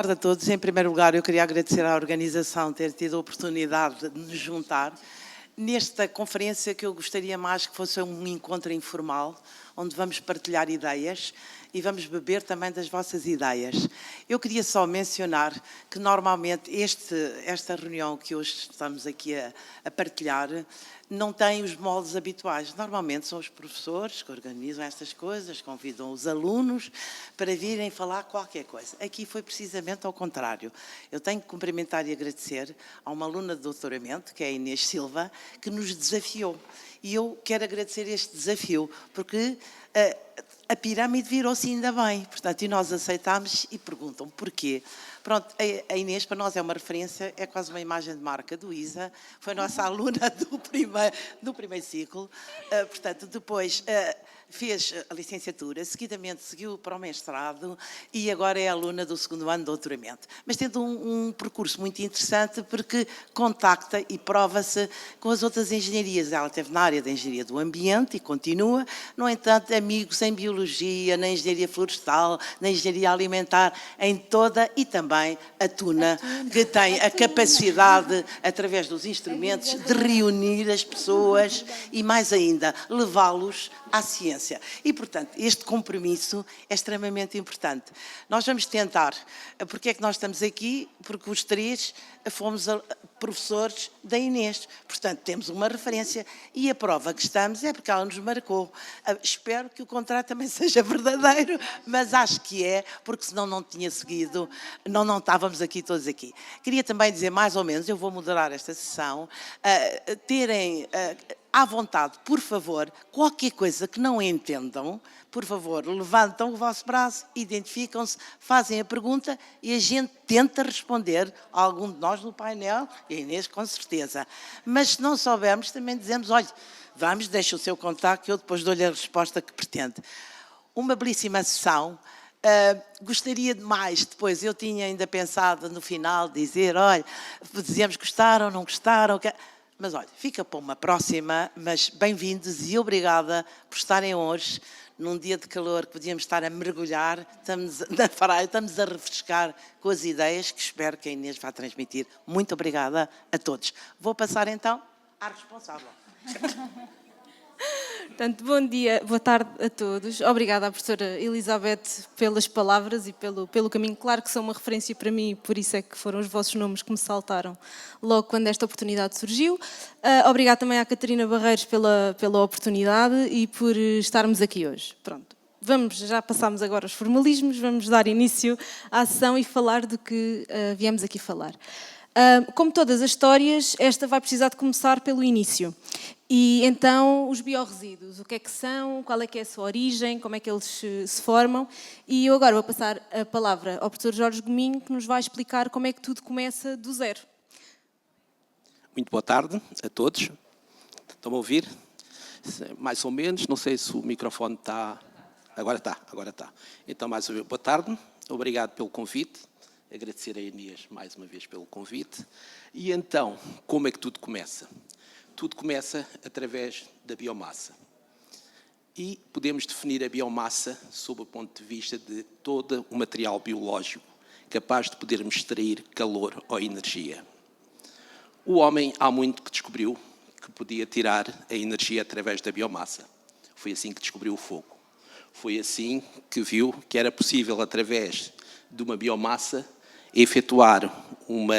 Boa tarde a todos. Em primeiro lugar, eu queria agradecer à organização ter tido a oportunidade de nos juntar nesta conferência que eu gostaria mais que fosse um encontro informal, onde vamos partilhar ideias e vamos beber também das vossas ideias. Eu queria só mencionar que normalmente esta reunião que hoje estamos aqui a partilhar não tem os moldes habituais. Normalmente são os professores que organizam estas coisas, convidam os alunos para virem falar qualquer coisa. Aqui foi precisamente ao contrário. Eu tenho que cumprimentar e agradecer a uma aluna de doutoramento, que é a Inês Silva, que nos desafiou. E eu quero agradecer este desafio, porque a pirâmide virou-se ainda bem. Portanto, e nós aceitámos e perguntam porquê. Pronto, a Inês para nós é uma referência, é quase uma imagem de marca do ISA, foi nossa aluna do primeiro ciclo, portanto, depois fez a licenciatura, seguidamente seguiu para o mestrado e agora é aluna do segundo ano de doutoramento. Mas tendo um percurso muito interessante porque contacta e prova-se com as outras engenharias. Ela esteve na área da engenharia do ambiente e continua, no entanto, amigos em biologia, na engenharia florestal, na engenharia alimentar, em toda e também a Tuna, que tem a capacidade, através dos instrumentos, de reunir as pessoas e, mais ainda, levá-los à ciência. E, portanto, este compromisso é extremamente importante. Nós vamos tentar, porque é que nós estamos aqui? Porque os três fomos professores da Inês, portanto, temos uma referência e a prova que estamos é porque ela nos marcou. Espero que o contrato também seja verdadeiro, mas acho que é, porque senão não tinha seguido, não estávamos aqui todos aqui. Queria também dizer, mais ou menos, eu vou moderar esta sessão, terem à vontade, por favor, qualquer coisa que não entendam, por favor, levantam o vosso braço, identificam-se, fazem a pergunta e a gente tenta responder a algum de nós no painel, e a Inês com certeza. Mas se não soubermos, também dizemos, olha, vamos, deixa o seu contacto que eu depois dou-lhe a resposta que pretende. Uma belíssima sessão. Gostaria de mais, depois eu tinha ainda pensado no final dizer, olha, dizemos gostaram, não gostaram... Mas olha, fica para uma próxima, mas bem-vindos e obrigada por estarem hoje, num dia de calor que podíamos estar a mergulhar, estamos na praia, estamos a refrescar com as ideias que espero que a Inês vá transmitir. Muito obrigada a todos. Vou passar então à responsável. Portanto, bom dia, boa tarde a todos. Obrigada à professora Elizabeth pelas palavras e pelo caminho. Claro que são uma referência para mim, por isso é que foram os vossos nomes que me saltaram logo quando esta oportunidade surgiu. Obrigada também à Catarina Barreiros pela oportunidade e por estarmos aqui hoje. Pronto. Já passámos agora os formalismos, vamos dar início à sessão e falar do que viemos aqui falar. Como todas as histórias, esta vai precisar de começar pelo início. E então, os biorresíduos, o que é que são, qual é que é a sua origem, como é que eles se formam. E eu agora vou passar a palavra ao professor Jorge Gominho, que nos vai explicar como é que tudo começa do zero. Muito boa tarde a todos. Estão a ouvir? Mais ou menos, não sei se o microfone está... Agora está. Então, mais uma vez, boa tarde. Obrigado pelo convite. Agradecer a Inês mais uma vez pelo convite. E então, como é que tudo começa? Tudo começa através da biomassa. E podemos definir a biomassa sob o ponto de vista de todo o material biológico capaz de podermos extrair calor ou energia. O homem há muito que descobriu que podia tirar a energia através da biomassa. Foi assim que descobriu o fogo. Foi assim que viu que era possível, através de uma biomassa, efetuar uma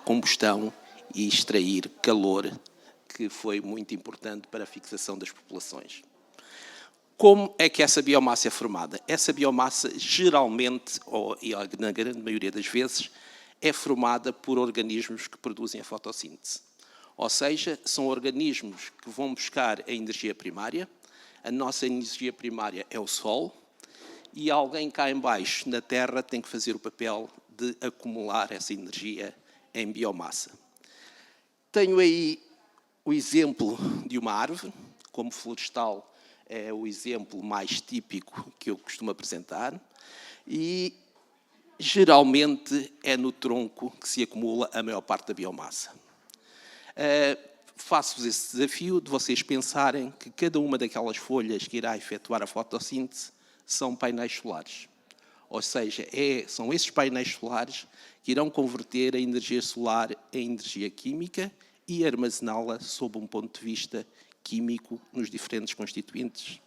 combustão e extrair calor, que foi muito importante para a fixação das populações. Como é que essa biomassa é formada? Essa biomassa, geralmente, ou na grande maioria das vezes, é formada por organismos que produzem a fotossíntese. Ou seja, são organismos que vão buscar a energia primária. A nossa energia primária é o Sol, e alguém cá em baixo, na Terra, tem que fazer o papel de acumular essa energia em biomassa. Tenho aí o exemplo de uma árvore, como florestal é o exemplo mais típico que eu costumo apresentar, e geralmente é no tronco que se acumula a maior parte da biomassa. Faço-vos esse desafio de vocês pensarem que cada uma daquelas folhas que irá efetuar a fotossíntese são painéis solares. Ou seja, são esses painéis solares que irão converter a energia solar em energia química e armazená-la sob um ponto de vista químico nos diferentes constituintes.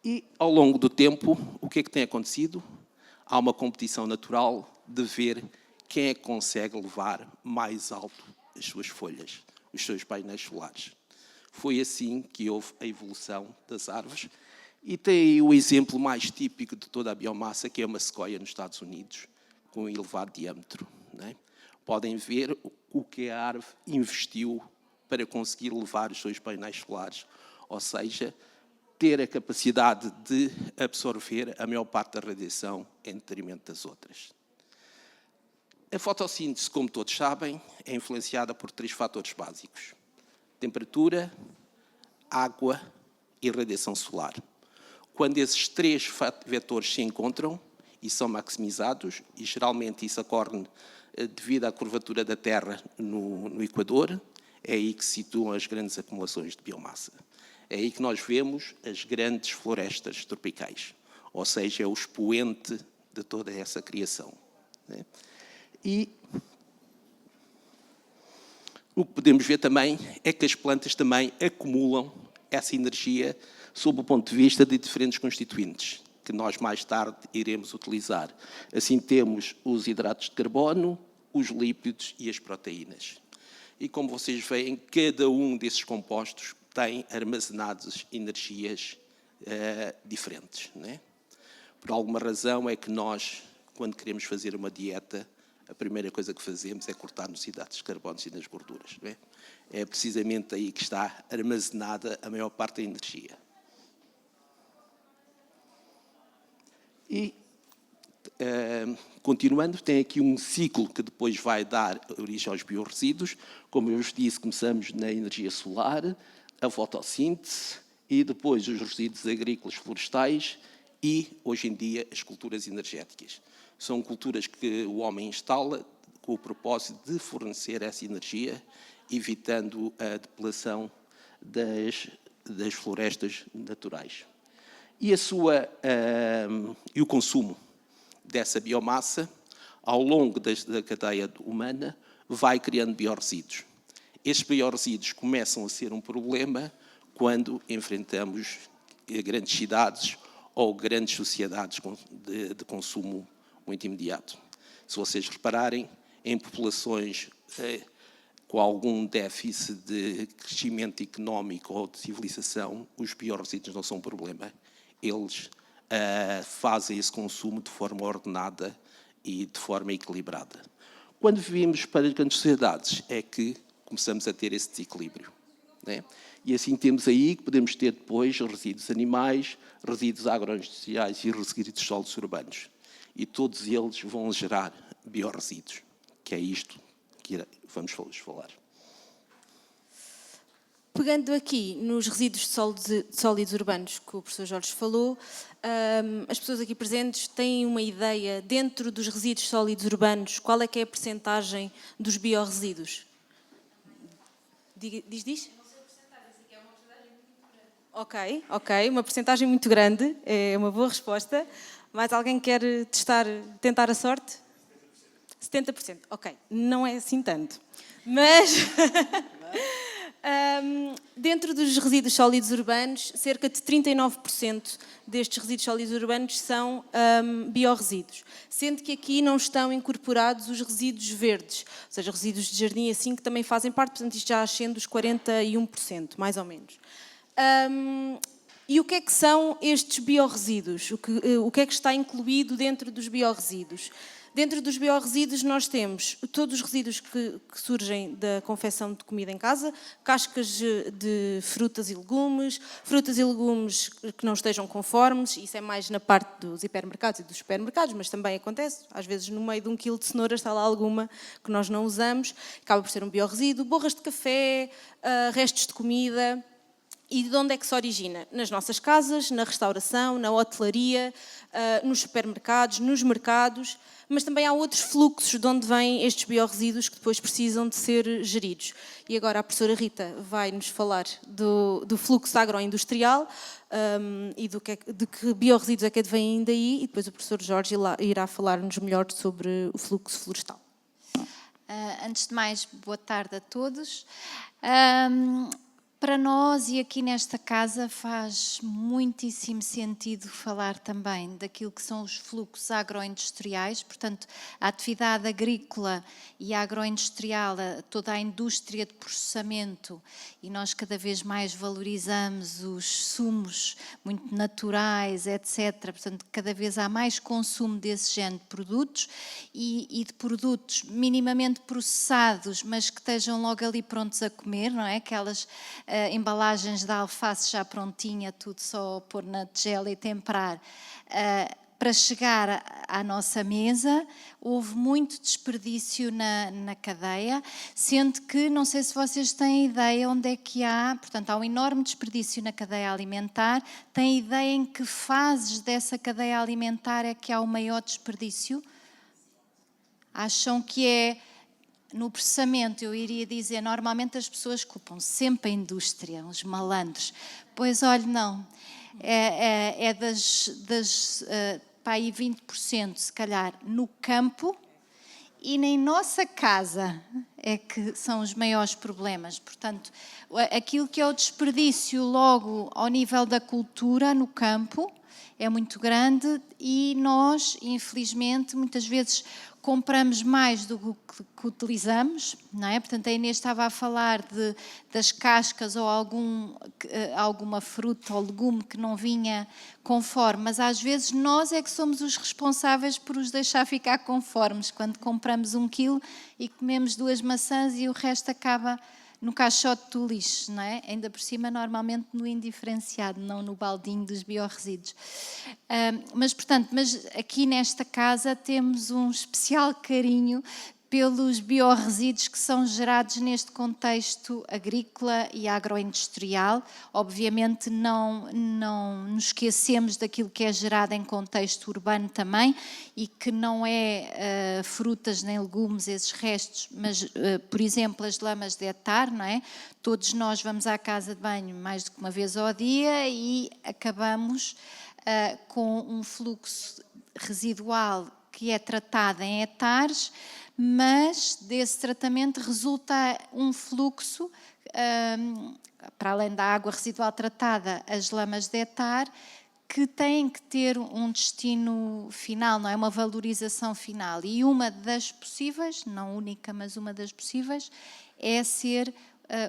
E, ao longo do tempo, o que é que tem acontecido? Há uma competição natural de ver quem é que consegue levar mais alto as suas folhas, os seus painéis solares. Foi assim que houve a evolução das árvores. E tem aí o exemplo mais típico de toda a biomassa, que é uma sequoia nos Estados Unidos, com um elevado diâmetro. Não é? Podem ver o que a árvore investiu para conseguir levar os seus painéis solares, ou seja, ter a capacidade de absorver a maior parte da radiação em detrimento das outras. A fotossíntese, como todos sabem, é influenciada por 3 fatores básicos: temperatura, água e radiação solar. Quando esses 3 vetores se encontram e são maximizados, e geralmente isso ocorre devido à curvatura da Terra no Equador, é aí que se situam as grandes acumulações de biomassa. É aí que nós vemos as grandes florestas tropicais, ou seja, é o expoente de toda essa criação. E o que podemos ver também é que as plantas também acumulam essa energia sob o ponto de vista de diferentes constituintes, que nós mais tarde iremos utilizar. Assim temos os hidratos de carbono, os lípidos e as proteínas. E como vocês veem, cada um desses compostos tem armazenadas energias diferentes. Não é? Por alguma razão é que nós, quando queremos fazer uma dieta, a primeira coisa que fazemos é cortar nos hidratos de carbono e nas gorduras. Não é? É precisamente aí que está armazenada a maior parte da energia. E, continuando, tem aqui um ciclo que depois vai dar origem aos biorresíduos. Como eu vos disse, começamos na energia solar, a fotossíntese e depois os resíduos agrícolas florestais e, hoje em dia, as culturas energéticas. São culturas que o homem instala com o propósito de fornecer essa energia, evitando a depelação das florestas naturais. E, e o consumo dessa biomassa, ao longo da cadeia humana, vai criando biorresíduos. Estes biorresíduos começam a ser um problema quando enfrentamos grandes cidades ou grandes sociedades de consumo muito imediato. Se vocês repararem, em populações com algum déficit de crescimento económico ou de civilização, os biorresíduos não são um problema. Eles fazem esse consumo de forma ordenada e de forma equilibrada. Quando vivemos para as grandes sociedades é que começamos a ter esse desequilíbrio. Né? E assim temos aí que podemos ter depois resíduos animais, resíduos agroindustriais e resíduos sólidos urbanos. E todos eles vão gerar biorresíduos, que é isto que vamos falar. Pegando aqui nos resíduos sólidos urbanos que o professor Jorge falou, as pessoas aqui presentes têm uma ideia, dentro dos resíduos sólidos urbanos, qual é que é a percentagem dos biorresíduos? Diz? Ok, uma percentagem muito grande, é uma boa resposta. Mais alguém quer tentar a sorte? 70%, ok, não é assim tanto. Mas, dentro dos resíduos sólidos urbanos, cerca de 39% destes resíduos sólidos urbanos são biorresíduos, sendo que aqui não estão incorporados os resíduos verdes, ou seja, resíduos de jardim assim que também fazem parte, portanto isto já ascende os 41%, mais ou menos. E o que é que são estes biorresíduos? O que é que está incluído dentro dos biorresíduos? Dentro dos biorresíduos nós temos todos os resíduos que surgem da confecção de comida em casa, cascas de frutas e legumes que não estejam conformes, isso é mais na parte dos hipermercados e dos supermercados, mas também acontece, às vezes no meio de 1 quilo de cenouras está lá alguma que nós não usamos, acaba por ser um biorresíduo, borras de café, restos de comida. E de onde é que se origina? Nas nossas casas, na restauração, na hotelaria, nos supermercados, nos mercados, mas também há outros fluxos de onde vêm estes biorresíduos que depois precisam de ser geridos. E agora a professora Rita vai nos falar do fluxo agroindustrial e de que biorresíduos é que advêm daí, e depois o professor Jorge irá falar-nos melhor sobre o fluxo florestal. Antes de mais, boa tarde a todos. Para nós e aqui nesta casa faz muitíssimo sentido falar também daquilo que são os fluxos agroindustriais, portanto, a atividade agrícola e agroindustrial, toda a indústria de processamento, e nós cada vez mais valorizamos os sumos muito naturais, etc. Portanto, cada vez há mais consumo desse género de produtos e de produtos minimamente processados, mas que estejam logo ali prontos a comer, não é? Aquelas embalagens de alface já prontinha, tudo só pôr na tigela e temperar. Para chegar à nossa mesa, houve muito desperdício na cadeia, sendo que, não sei se vocês têm ideia onde é que há, portanto, há um enorme desperdício na cadeia alimentar. Têm ideia em que fases dessa cadeia alimentar é que há o maior desperdício? Acham que é no processamento? Eu iria dizer, normalmente as pessoas culpam sempre a indústria, os malandros. Pois, olha, não. É para aí 20%, se calhar, no campo, e nem nossa casa é que são os maiores problemas. Portanto, aquilo que é o desperdício logo ao nível da cultura no campo é muito grande e nós, infelizmente, muitas vezes compramos mais do que utilizamos, não é? Portanto, a Inês estava a falar das cascas ou alguma fruta ou legume que não vinha conforme, mas às vezes nós é que somos os responsáveis por os deixar ficar conformes, quando compramos 1 quilo e comemos 2 maçãs e o resto acaba no caixote do lixo, não é? Ainda por cima, normalmente no indiferenciado, não no baldinho dos biorresíduos. Mas aqui nesta casa temos um especial carinho pelos biorresíduos que são gerados neste contexto agrícola e agroindustrial. Obviamente não nos esquecemos daquilo que é gerado em contexto urbano também e que não é frutas nem legumes, esses restos, mas, por exemplo, as lamas de hectare, não é? Todos nós vamos à casa de banho mais do que uma vez ao dia e acabamos com um fluxo residual que é tratado em hectares, mas desse tratamento resulta um fluxo, para além da água residual tratada, as lamas de hectare, que têm que ter um destino final, não é? Uma valorização final. E uma das possíveis, não única, mas uma das possíveis, é ser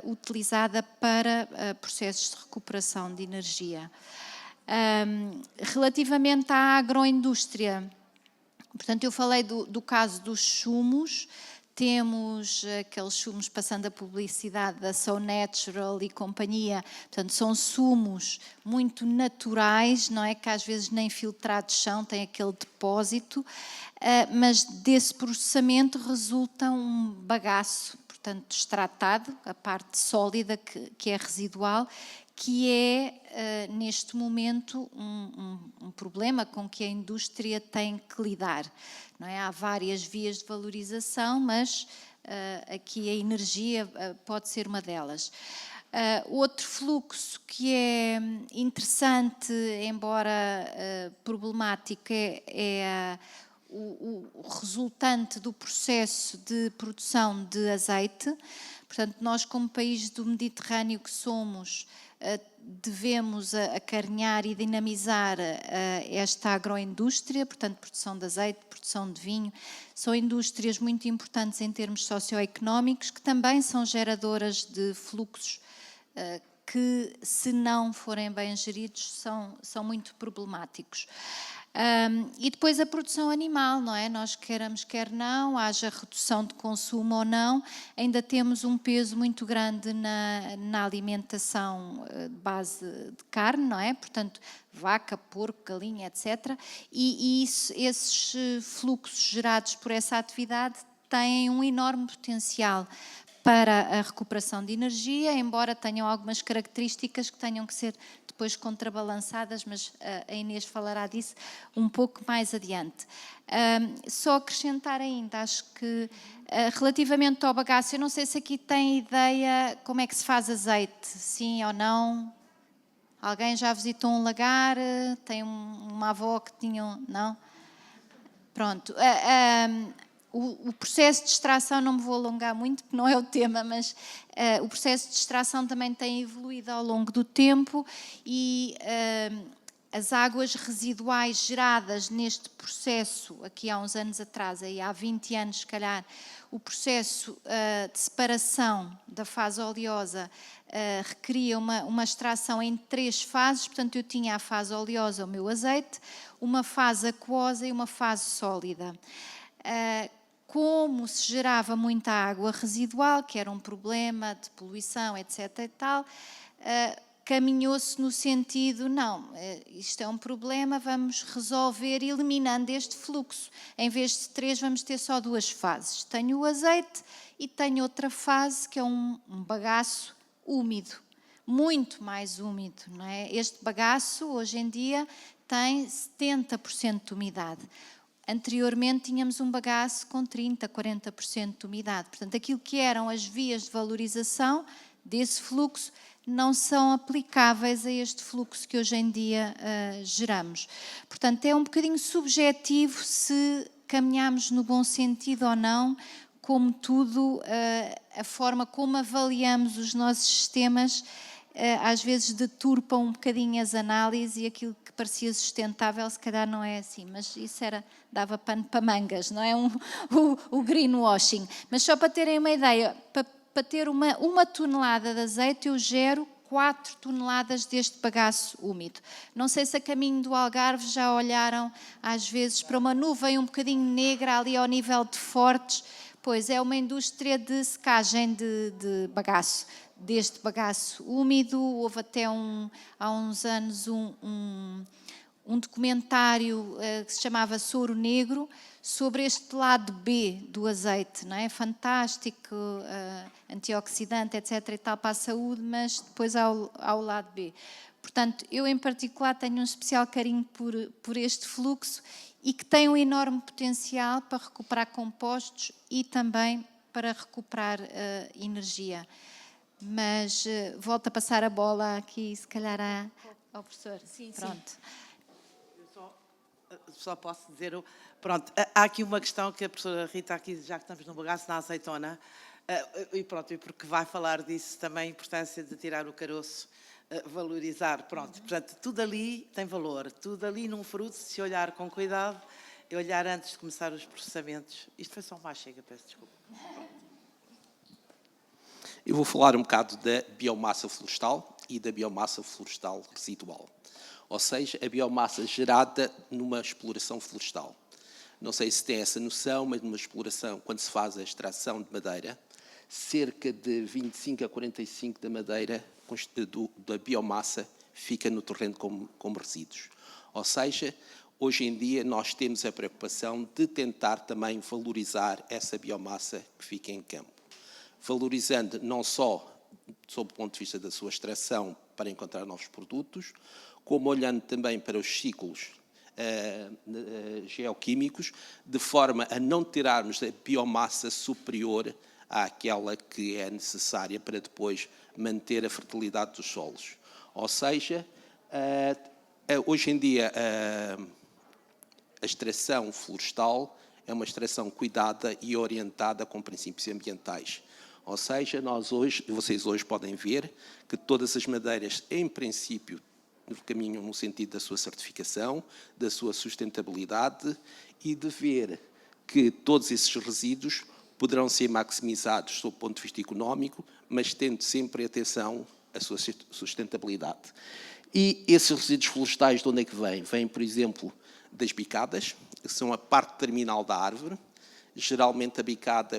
utilizada para processos de recuperação de energia. Relativamente à agroindústria, portanto, eu falei do caso dos sumos. Temos aqueles sumos, passando a publicidade da So Natural e companhia, portanto, são sumos muito naturais, não é? Que às vezes nem filtrados são, têm aquele depósito, mas desse processamento resulta um bagaço, portanto, extratado, a parte sólida que é residual, que é, neste momento, um problema com que a indústria tem que lidar. Não é? Há várias vias de valorização, mas aqui a energia pode ser uma delas. Outro fluxo que é interessante, embora problemático, é o resultante do processo de produção de azeite. Portanto, nós, como país do Mediterrâneo que somos, devemos acarinhar e dinamizar esta agroindústria, portanto, produção de azeite, produção de vinho. São indústrias muito importantes em termos socioeconómicos, que também são geradoras de fluxos que, se não forem bem geridos, são muito problemáticos. E depois a produção animal, não é? Nós queiramos, quer não, haja redução de consumo ou não, ainda temos um peso muito grande na alimentação de base de carne, não é? Portanto, vaca, porco, galinha, etc. E esses fluxos gerados por essa atividade têm um enorme potencial para a recuperação de energia, embora tenham algumas características que tenham que ser depois contrabalançadas, mas a Inês falará disso um pouco mais adiante. Só acrescentar ainda, acho que relativamente ao bagaço, eu não sei se aqui tem ideia como é que se faz azeite, sim ou não? Alguém já visitou um lagar? Tem uma avó que tinha não? Pronto. O processo de extração, não me vou alongar muito, porque não é o tema, mas o processo de extração também tem evoluído ao longo do tempo e as águas residuais geradas neste processo, aqui há uns anos atrás, aí há 20 anos se calhar, o processo de separação da fase oleosa requeria uma extração em 3 fases, portanto eu tinha a fase oleosa, o meu azeite, uma fase aquosa e uma fase sólida. Como se gerava muita água residual, que era um problema de poluição, etc. e tal, caminhou-se no sentido, não, isto é um problema, vamos resolver eliminando este fluxo. Em vez de 3, vamos ter só 2 fases. Tenho o azeite e tenho outra fase, que é um bagaço úmido, muito mais úmido, não é? Este bagaço, hoje em dia, tem 70% de umidade. Anteriormente tínhamos um bagaço com 30%, 40% de umidade. Portanto, aquilo que eram as vias de valorização desse fluxo não são aplicáveis a este fluxo que hoje em dia geramos. Portanto, é um bocadinho subjetivo se caminhamos no bom sentido ou não, como tudo, a forma como avaliamos os nossos sistemas às vezes deturpam um bocadinho as análises e aquilo que parecia sustentável se calhar não é assim, mas isso dava pano para mangas, não é? O greenwashing. Mas só para terem uma ideia, para ter uma tonelada de azeite eu gero 4 toneladas deste bagaço úmido. Não sei se a caminho do Algarve já olharam às vezes para uma nuvem um bocadinho negra ali ao nível de Fortes. Pois é uma indústria de secagem de bagaço, deste bagaço úmido. Houve até há uns anos um documentário que se chamava Soro Negro, sobre este lado B do azeite, não é? Fantástico, antioxidante, etc. e tal para a saúde, mas depois há o lado B. Portanto, eu em particular tenho um especial carinho por este fluxo e que tem um enorme potencial para recuperar compostos e também para recuperar energia. Mas volto a passar a bola aqui, se calhar, ao professor. Sim, pronto. sim. Eu só posso dizer... Pronto, há aqui uma questão que a professora Rita, aqui, já que estamos no bagaço, na azeitona, e pronto, e porque vai falar disso também, a importância de tirar o caroço, valorizar, pronto. Portanto, tudo ali tem valor, tudo ali num fruto, se olhar com cuidado, e olhar antes de começar os processamentos. Isto foi só uma chega, peço desculpa. Eu vou falar um bocado da biomassa florestal e da biomassa florestal residual. Ou seja, a biomassa gerada numa exploração florestal. Não sei se tem essa noção, mas numa exploração, quando se faz a extração de madeira, cerca de 25 a 45% da madeira da biomassa fica no terreno como resíduos. Ou seja, hoje em dia nós temos a preocupação de tentar também valorizar essa biomassa que fica em campo. Valorizando não só sob o ponto de vista da sua extração para encontrar novos produtos, como olhando também para os ciclos geoquímicos, de forma a não tirarmos a biomassa superior àquela que é necessária para depois manter a fertilidade dos solos. Ou seja, hoje em dia a extração florestal é uma extração cuidada e orientada com princípios ambientais. Ou seja, vocês hoje podem ver que todas as madeiras, em princípio, caminham no sentido da sua certificação, da sua sustentabilidade e de ver que todos esses resíduos poderão ser maximizados sob o ponto de vista económico, mas tendo sempre atenção à sua sustentabilidade. E esses resíduos florestais de onde é que vêm? Vêm, por exemplo, das bicadas, que são a parte terminal da árvore. Geralmente a bicada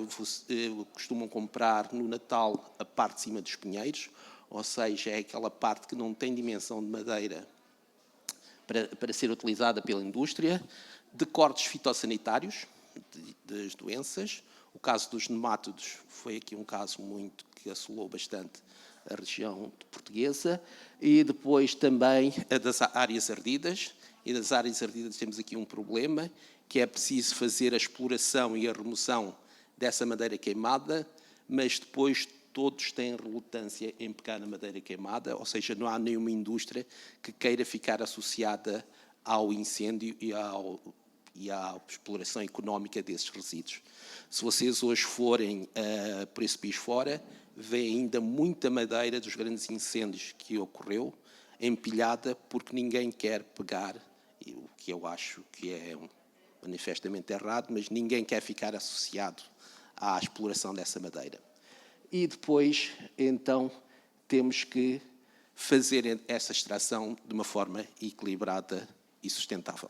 costumam comprar no Natal a parte de cima dos pinheiros, ou seja, é aquela parte que não tem dimensão de madeira para ser utilizada pela indústria, de cortes fitossanitários, das doenças, O caso dos nemátodos foi aqui um caso que assolou bastante a região portuguesa, e depois também a das áreas ardidas. E das áreas ardidas temos aqui um problema, que é preciso fazer a exploração e a remoção dessa madeira queimada, mas depois todos têm relutância em pegar na madeira queimada, ou seja, não há nenhuma indústria que queira ficar associada ao incêndio e à exploração económica desses resíduos. Se vocês hoje forem por esse país fora, vêem ainda muita madeira dos grandes incêndios que ocorreu, empilhada, porque ninguém quer pegar, o que eu acho que é manifestamente errado, mas ninguém quer ficar associado à exploração dessa madeira. E depois, então, temos que fazer essa extração de uma forma equilibrada e sustentável.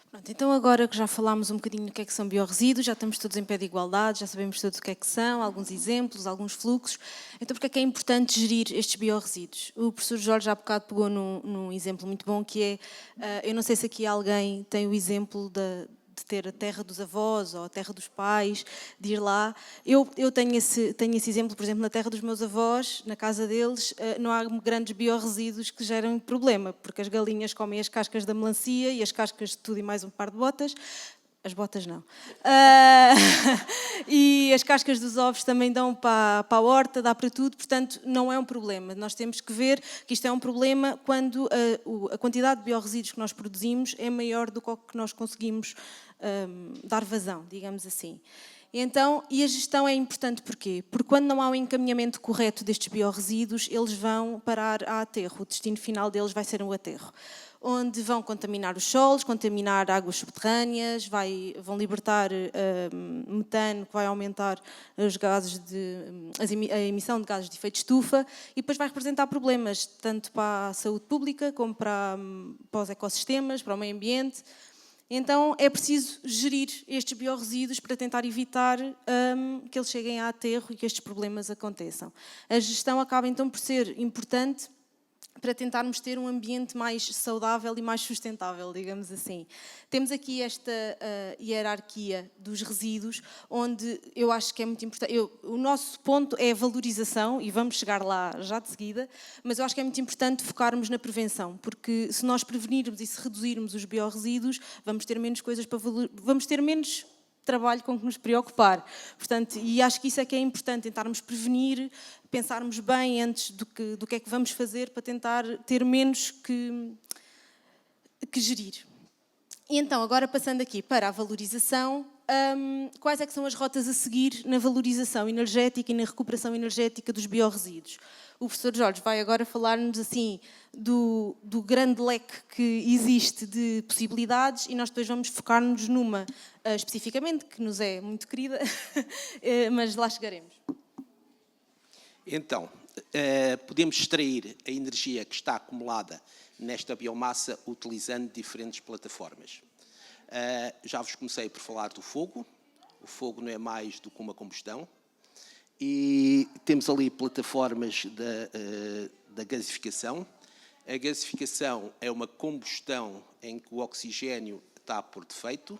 Pronto, então agora que já falámos um bocadinho do que é que são biorresíduos, já estamos todos em pé de igualdade, já sabemos todos o que é que são, alguns exemplos, alguns fluxos. Então, porque é que é importante gerir estes biorresíduos? O professor Jorge há bocado pegou num exemplo muito bom, que é, eu não sei se aqui alguém tem o exemplo de ter a terra dos avós ou a terra dos pais, de ir lá. Eu tenho esse exemplo, por exemplo, na terra dos meus avós, na casa deles, não há grandes biorresíduos que gerem problema, porque as galinhas comem as cascas da melancia e as cascas de tudo e mais um par de botas. As botas não. E as cascas dos ovos também dão para a horta, dá para tudo, portanto não é um problema. Nós temos que ver que isto é um problema quando a quantidade de biorresíduos que nós produzimos é maior do que nós conseguimos dar vazão, digamos assim. Então, e a gestão é importante porquê? Porque quando não há um encaminhamento correto destes biorresíduos, eles vão parar a aterro. O destino final deles vai ser um aterro, onde vão contaminar os solos, contaminar águas subterrâneas, vão libertar metano, que vai aumentar os gases a emissão de gases de efeito de estufa, e depois vai representar problemas tanto para a saúde pública como para os ecossistemas, para o meio ambiente. Então é preciso gerir estes biorresíduos para tentar evitar que eles cheguem a aterro e que estes problemas aconteçam. A gestão acaba então por ser importante para tentarmos ter um ambiente mais saudável e mais sustentável, digamos assim. Temos aqui esta hierarquia dos resíduos, onde eu acho que é muito importante. O nosso ponto é a valorização, e vamos chegar lá já de seguida, mas eu acho que é muito importante focarmos na prevenção, porque se nós prevenirmos e se reduzirmos os biorresíduos, vamos ter menos coisas para vamos ter menos trabalho com que nos preocupar. Portanto, e acho que isso é que é importante, tentarmos prevenir, pensarmos bem antes do que é que vamos fazer para tentar ter menos que gerir. E então, agora passando aqui para a valorização, quais é que são as rotas a seguir na valorização energética e na recuperação energética dos biorresíduos? O professor Jorge vai agora falar-nos assim do grande leque que existe de possibilidades, e nós depois vamos focar-nos numa especificamente, que nos é muito querida, mas lá chegaremos. Então, podemos extrair a energia que está acumulada nesta biomassa utilizando diferentes plataformas. Já vos comecei por falar do fogo. O fogo não é mais do que uma combustão. E temos ali plataformas da gasificação. A gasificação é uma combustão em que o oxigênio está por defeito.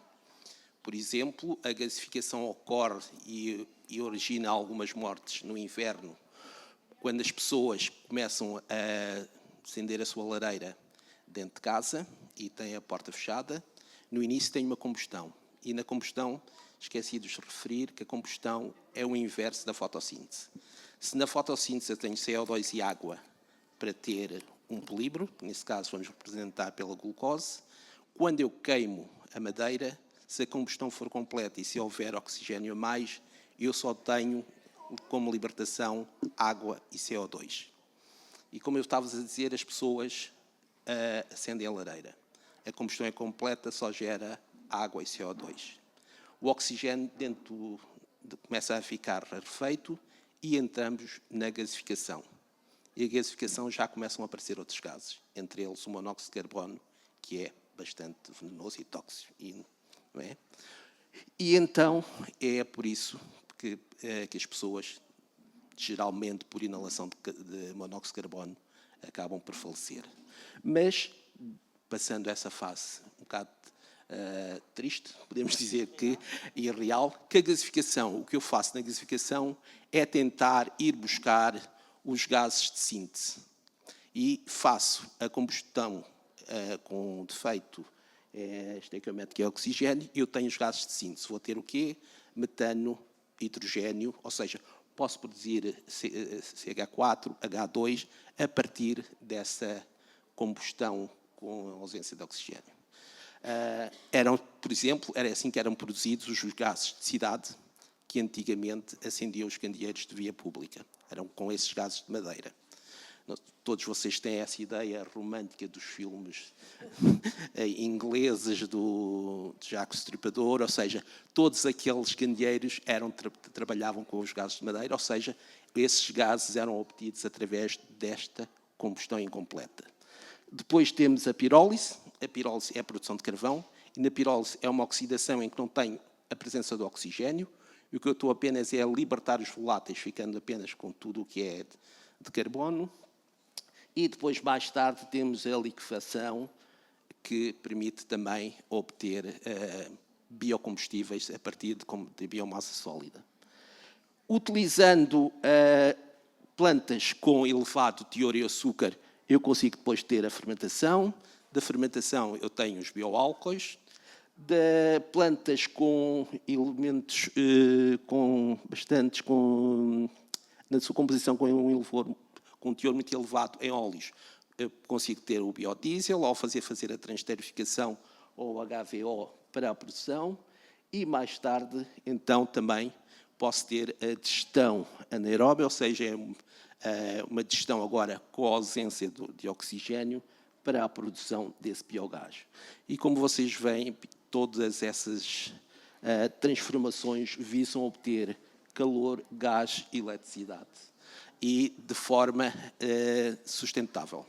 Por exemplo, a gasificação ocorre e origina algumas mortes no inverno, quando as pessoas começam a acender a sua lareira dentro de casa e têm a porta fechada. No início tem uma combustão, e na combustão, esqueci de vos referir que a combustão é o inverso da fotossíntese. Se na fotossíntese eu tenho CO2 e água para ter um polímero, nesse caso vamos representar pela glucose, quando eu queimo a madeira, se a combustão for completa e se houver oxigênio a mais, eu só tenho como libertação água e CO2. E como eu estava a dizer, as pessoas acendem a lareira. A combustão é completa, só gera água e CO2. O oxigênio começa a ficar rarefeito e entramos na gasificação. E a gasificação já começam a aparecer outros gases, entre eles o monóxido de carbono, que é bastante venenoso e tóxico. Não é? E então é por isso que as pessoas, geralmente por inalação de monóxido de carbono, acabam por falecer. Mas, passando essa fase um bocado triste, podemos dizer que irreal, que a gasificação, o que eu faço na gasificação é tentar ir buscar os gases de síntese. E faço a combustão com defeito, estequiométrico que é oxigênio, e eu tenho os gases de síntese. Vou ter o quê? Metano, hidrogênio, ou seja, posso produzir CH4, H2, a partir dessa combustão com ausência de oxigênio. Por exemplo, era assim que eram produzidos os gases de cidade, que antigamente acendiam os candeeiros de via pública. Eram com esses gases de madeira. Todos vocês têm essa ideia romântica dos filmes ingleses do Jack o Estripador, ou seja, todos aqueles candeeiros trabalhavam com os gases de madeira, ou seja, esses gases eram obtidos através desta combustão incompleta. Depois temos a pirólise. A pirólise é a produção de carvão, e na pirólise é uma oxidação em que não tem a presença do oxigênio, e o que eu estou apenas é a libertar os voláteis, ficando apenas com tudo o que é de carbono. E depois, mais tarde, temos a liquefação, que permite também obter biocombustíveis a partir de biomassa sólida. Utilizando plantas com elevado teor de açúcar, eu consigo depois ter a fermentação. Da fermentação eu tenho os bioálcoois. De plantas com elementos na sua composição com um teor muito elevado em óleos, eu consigo ter o biodiesel, ao fazer a transesterificação ou o HVO para a produção, e mais tarde, então, também posso ter a digestão anaeróbia, ou seja, uma digestão agora com a ausência de oxigênio para a produção desse biogás. E como vocês veem, todas essas transformações visam obter calor, gás e eletricidade, e de forma sustentável.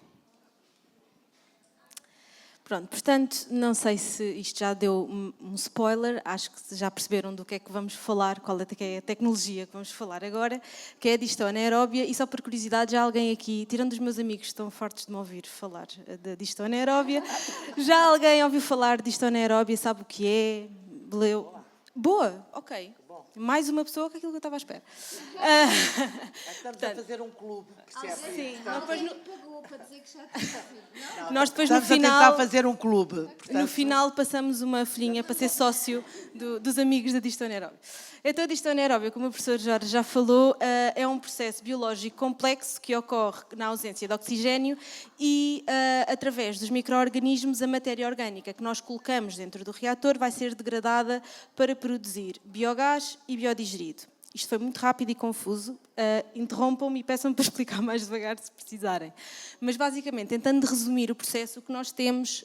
Pronto, portanto, não sei se isto já deu um spoiler, acho que já perceberam do que é que vamos falar, qual é a tecnologia que vamos falar agora, que é a digestão anaeróbia, e só por curiosidade, já alguém aqui, tirando os meus amigos que estão fartos de me ouvir falar da digestão anaeróbia, já alguém ouviu falar de digestão anaeróbia, sabe o que é? Leu? Boa, ok. Mais uma pessoa que aquilo que eu estava à espera. Estamos a fazer um clube. Sim, Pagou para dizer que já tinha. nós depois no Estamos a final... tentar fazer um clube. Portanto, No final passamos uma folhinha para ser sócio dos amigos da digestão anaeróbia. Então a digestão anaeróbia, como o professor Jorge já falou, é um processo biológico complexo que ocorre na ausência de oxigênio e através dos micro-organismos a matéria orgânica que nós colocamos dentro do reator vai ser degradada para produzir biogás e biodigerido. Isto foi muito rápido e confuso, interrompam-me e peçam-me para explicar mais devagar se precisarem. Mas basicamente, tentando resumir o processo, o que nós temos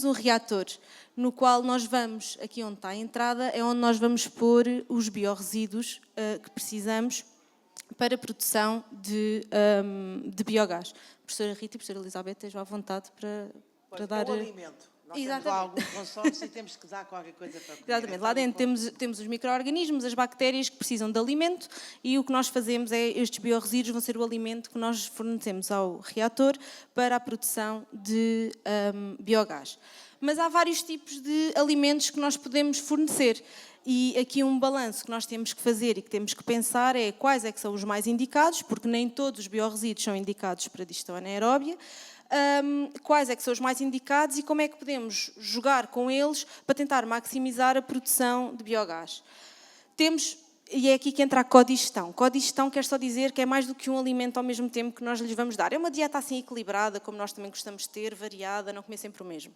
um reator no qual nós vamos, aqui onde está a entrada, é onde nós vamos pôr os biorresíduos que precisamos para a produção de biogás. Professora Rita e professora Elizabeth, estejam à vontade para dar... É o alimento. Nós Exatamente. temos lá alguns consórcios e temos que dar qualquer coisa para comer. Exatamente. Lá dentro temos os micro-organismos, as bactérias que precisam de alimento, e o que nós fazemos é, estes biorresíduos vão ser o alimento que nós fornecemos ao reator para a produção de biogás. Mas há vários tipos de alimentos que nós podemos fornecer. E aqui um balanço que nós temos que fazer e que temos que pensar é quais é que são os mais indicados, porque nem todos os biorresíduos são indicados para digestão anaeróbia. Quais é que são os mais indicados e como é que podemos jogar com eles para tentar maximizar a produção de biogás. E é aqui que entra a codigestão. Codigestão quer só dizer que é mais do que um alimento ao mesmo tempo que nós lhes vamos dar. É uma dieta assim equilibrada, como nós também gostamos de ter, variada, não comer sempre o mesmo.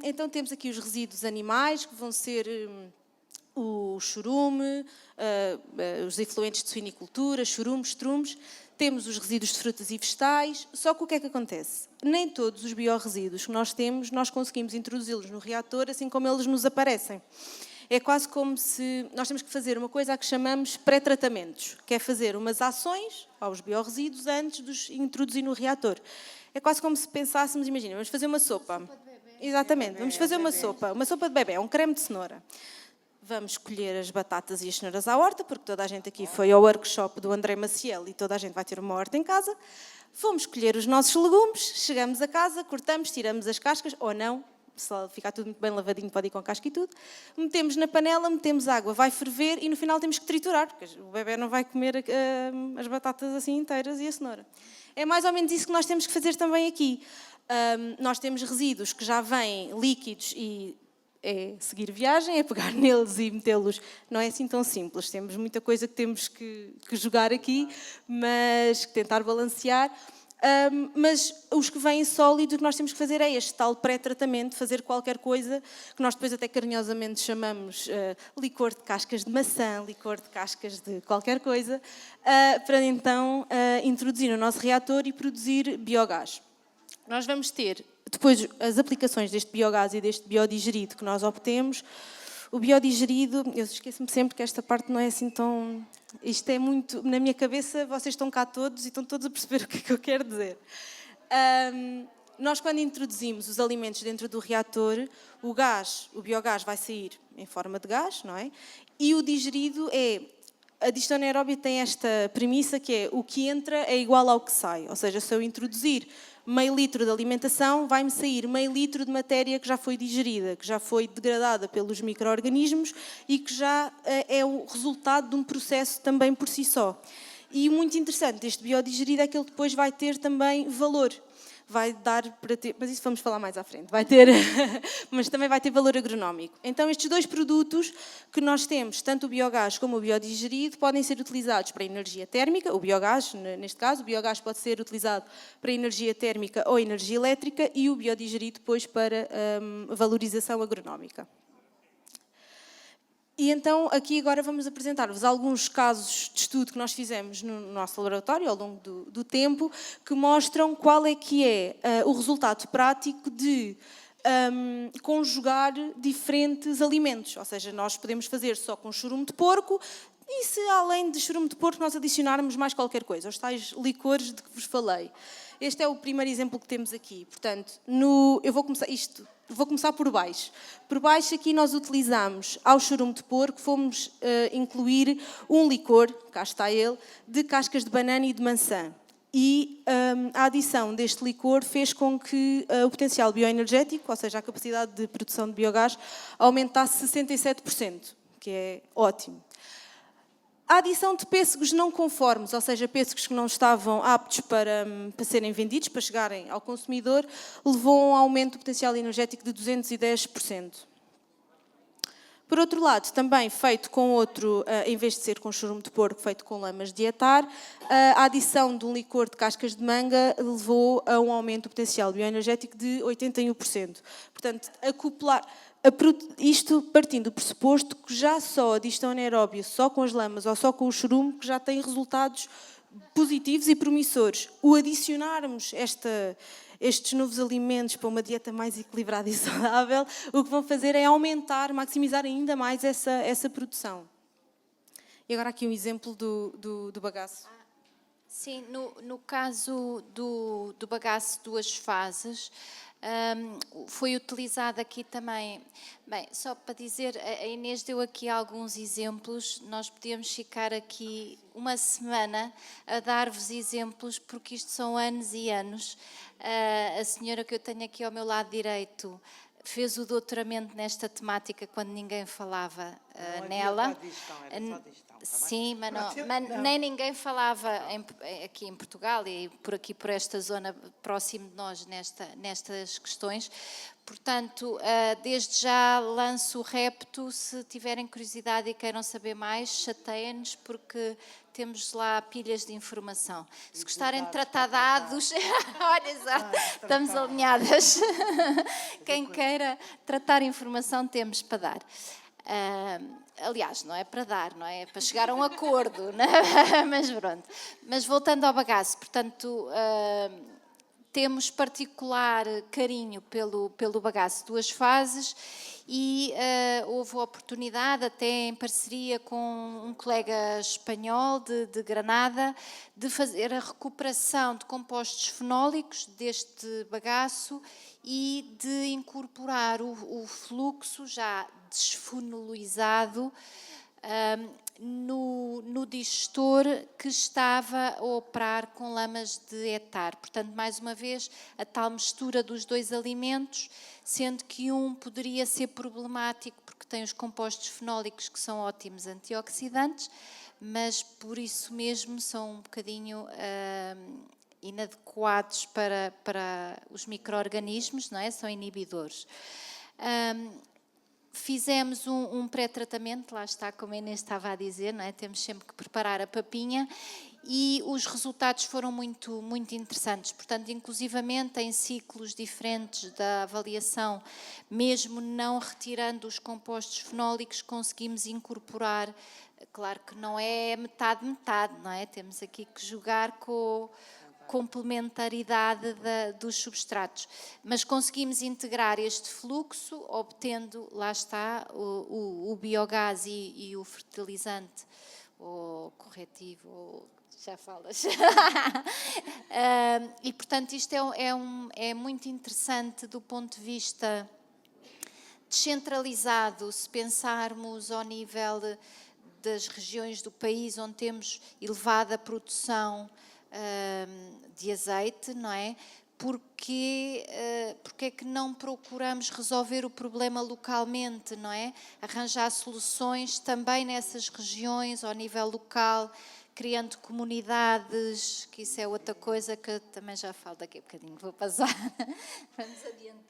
Então temos aqui os resíduos animais, que vão ser o churume, os efluentes de suinicultura, churumes, estrumes. Temos os resíduos de frutas e vegetais, só que o que é que acontece? Nem todos os biorresíduos que nós temos, nós conseguimos introduzi-los no reator assim como eles nos aparecem. É quase como se nós temos que fazer uma coisa a que chamamos pré-tratamentos, que é fazer umas ações aos biorresíduos antes de os introduzir no reator. É quase como se pensássemos, imagina, vamos fazer uma sopa. Exatamente, vamos fazer uma sopa de bebê, um creme de cenoura. Vamos escolher as batatas e as cenouras à horta, porque toda a gente aqui foi ao workshop do André Maciel e toda a gente vai ter uma horta em casa. Vamos escolher os nossos legumes, chegamos a casa, cortamos, tiramos as cascas, ou não, se ficar tudo muito bem lavadinho, pode ir com casca e tudo. Metemos na panela, metemos água, vai ferver e no final temos que triturar, porque o bebê não vai comer as batatas assim inteiras e a cenoura. É mais ou menos isso que nós temos que fazer também aqui. Nós temos resíduos que já vêm líquidos e é seguir viagem, é pegar neles e metê-los. Não é assim tão simples, temos muita coisa que temos que jogar aqui, mas que tentar balancear. Mas os que vêm sólidos, o que nós temos que fazer é este tal pré-tratamento, fazer qualquer coisa que nós depois até carinhosamente chamamos licor de cascas de maçã, licor de cascas de qualquer coisa, para então introduzir no nosso reator e produzir biogás. Nós vamos ter depois as aplicações deste biogás e deste biodigerido que nós obtemos. O biodigerido, eu esqueço-me sempre que esta parte não é assim tão... Isto é muito... Na minha cabeça, vocês estão cá todos e estão todos a perceber o que é que eu quero dizer. Nós, quando introduzimos os alimentos dentro do reator, o biogás vai sair em forma de gás, não é? E o digerido é... A digestão anaeróbia tem esta premissa que é o que entra é igual ao que sai. Ou seja, se eu introduzir meio litro de alimentação, vai-me sair meio litro de matéria que já foi digerida, que já foi degradada pelos micro-organismos e que já é o resultado de um processo também por si só. E o muito interessante deste biodigerido é que ele depois vai ter também valor. Vai dar para ter, mas isso vamos falar mais à frente, vai ter, mas também vai ter valor agronómico. Então estes dois produtos que nós temos, tanto o biogás como o biodigerido, podem ser utilizados para energia térmica, o biogás, neste caso, o biogás pode ser utilizado para energia térmica ou energia elétrica e o biodigerido depois para valorização agronómica. E então, aqui agora vamos apresentar-vos alguns casos de estudo que nós fizemos no nosso laboratório ao longo do tempo, que mostram qual é que é o resultado prático de conjugar diferentes alimentos. Ou seja, nós podemos fazer só com churume de porco e se além de churume de porco nós adicionarmos mais qualquer coisa, os tais licores de que vos falei. Este é o primeiro exemplo que temos aqui. Portanto, eu vou começar por baixo. Por baixo aqui nós utilizamos, ao churume de porco, fomos incluir um licor, cá está ele, de cascas de banana e de maçã. E a adição deste licor fez com que o potencial bioenergético, ou seja, a capacidade de produção de biogás, aumentasse 67%, que é ótimo. A adição de pêssegos não conformes, ou seja, pêssegos que não estavam aptos para serem vendidos, para chegarem ao consumidor, levou a um aumento do potencial energético de 210%. Por outro lado, também feito com outro, em vez de ser com churume de porco, feito com lamas de etar, a adição de um licor de cascas de manga levou a um aumento do potencial bioenergético de 81%. Portanto, isto partindo do pressuposto que já só a digestão anaeróbia, só com as lamas ou só com o churume, que já tem resultados positivos e promissores. O adicionarmos estes novos alimentos para uma dieta mais equilibrada e saudável, o que vão fazer é aumentar, maximizar ainda mais essa produção. E agora aqui um exemplo do bagaço. Sim, no caso do bagaço duas fases, foi utilizado aqui também, bem, só para dizer, a Inês deu aqui alguns exemplos, nós podíamos ficar aqui uma semana a dar-vos exemplos, porque isto são anos e anos. A senhora que eu tenho aqui ao meu lado direito fez o doutoramento nesta temática quando ninguém falava nela. Sim, mas nem ninguém falava aqui em Portugal e por esta zona próximo de nós nestas questões. Portanto, desde já lanço o repto, se tiverem curiosidade e queiram saber mais, chateiem-nos porque temos lá pilhas de informação. Se gostarem de tratar dados, olha, exato, estamos alinhadas. Quem queira tratar informação temos para dar. Aliás, não é para dar, não é? É para chegar a um acordo, não é? Mas pronto. Mas voltando ao bagaço, portanto, temos particular carinho pelo bagaço duas fases e houve a oportunidade, até em parceria com um colega espanhol de Granada, de fazer a recuperação de compostos fenólicos deste bagaço e de incorporar o fluxo já desfenolizado no digestor que estava a operar com lamas de etar. Portanto, mais uma vez, a tal mistura dos dois alimentos, sendo que um poderia ser problemático porque tem os compostos fenólicos que são ótimos antioxidantes, mas por isso mesmo são um bocadinho inadequados para os micro-organismos, não é? São inibidores. Fizemos um pré-tratamento, lá está, como a Inês estava a dizer, não é? Temos sempre que preparar a papinha e os resultados foram muito, muito interessantes. Portanto, inclusivamente em ciclos diferentes da avaliação, mesmo não retirando os compostos fenólicos, conseguimos incorporar, claro que não é metade-metade, não é? Temos aqui que jogar com complementaridade dos substratos, mas conseguimos integrar este fluxo, obtendo, lá está, o biogás e o fertilizante, ou corretivo, ou já falas. E, portanto, isto é muito interessante do ponto de vista descentralizado, se pensarmos ao nível das regiões do país onde temos elevada produção de azeite, não é? Porque é que não procuramos resolver o problema localmente, não é? Arranjar soluções também nessas regiões, ao nível local, criando comunidades, que isso é outra coisa que eu também já falo daqui a bocadinho, vou passar. Vamos adiantando.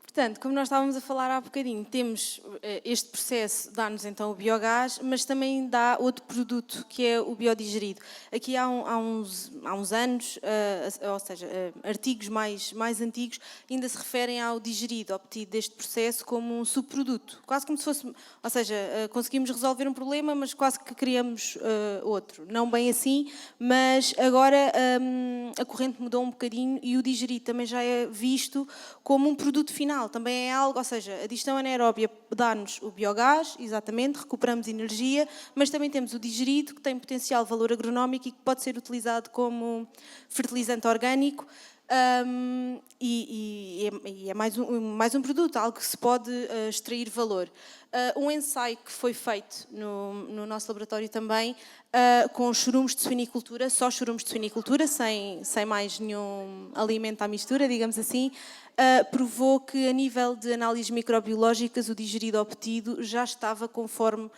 Portanto, como nós estávamos a falar há bocadinho, temos este processo, dá-nos então o biogás, mas também dá outro produto, que é o biodigerido. Aqui há uns anos, ou seja, artigos mais antigos, ainda se referem ao digerido obtido deste processo como um subproduto. Quase como se fosse, ou seja, conseguimos resolver um problema, mas quase que criamos outro. Não bem assim, mas agora a corrente mudou um bocadinho e o digerido também já é visto como um produto final. Também é algo, ou seja, a digestão anaeróbia dá-nos o biogás, exatamente, recuperamos energia, mas também temos o digerido, que tem potencial valor agronómico e que pode ser utilizado como fertilizante orgânico. E é mais um produto, algo que se pode extrair valor. Um ensaio que foi feito no nosso laboratório também, com churumos de suinicultura, só churumos de suinicultura, sem mais nenhum alimento à mistura, digamos assim, provou que a nível de análises microbiológicas o digerido obtido já estava conforme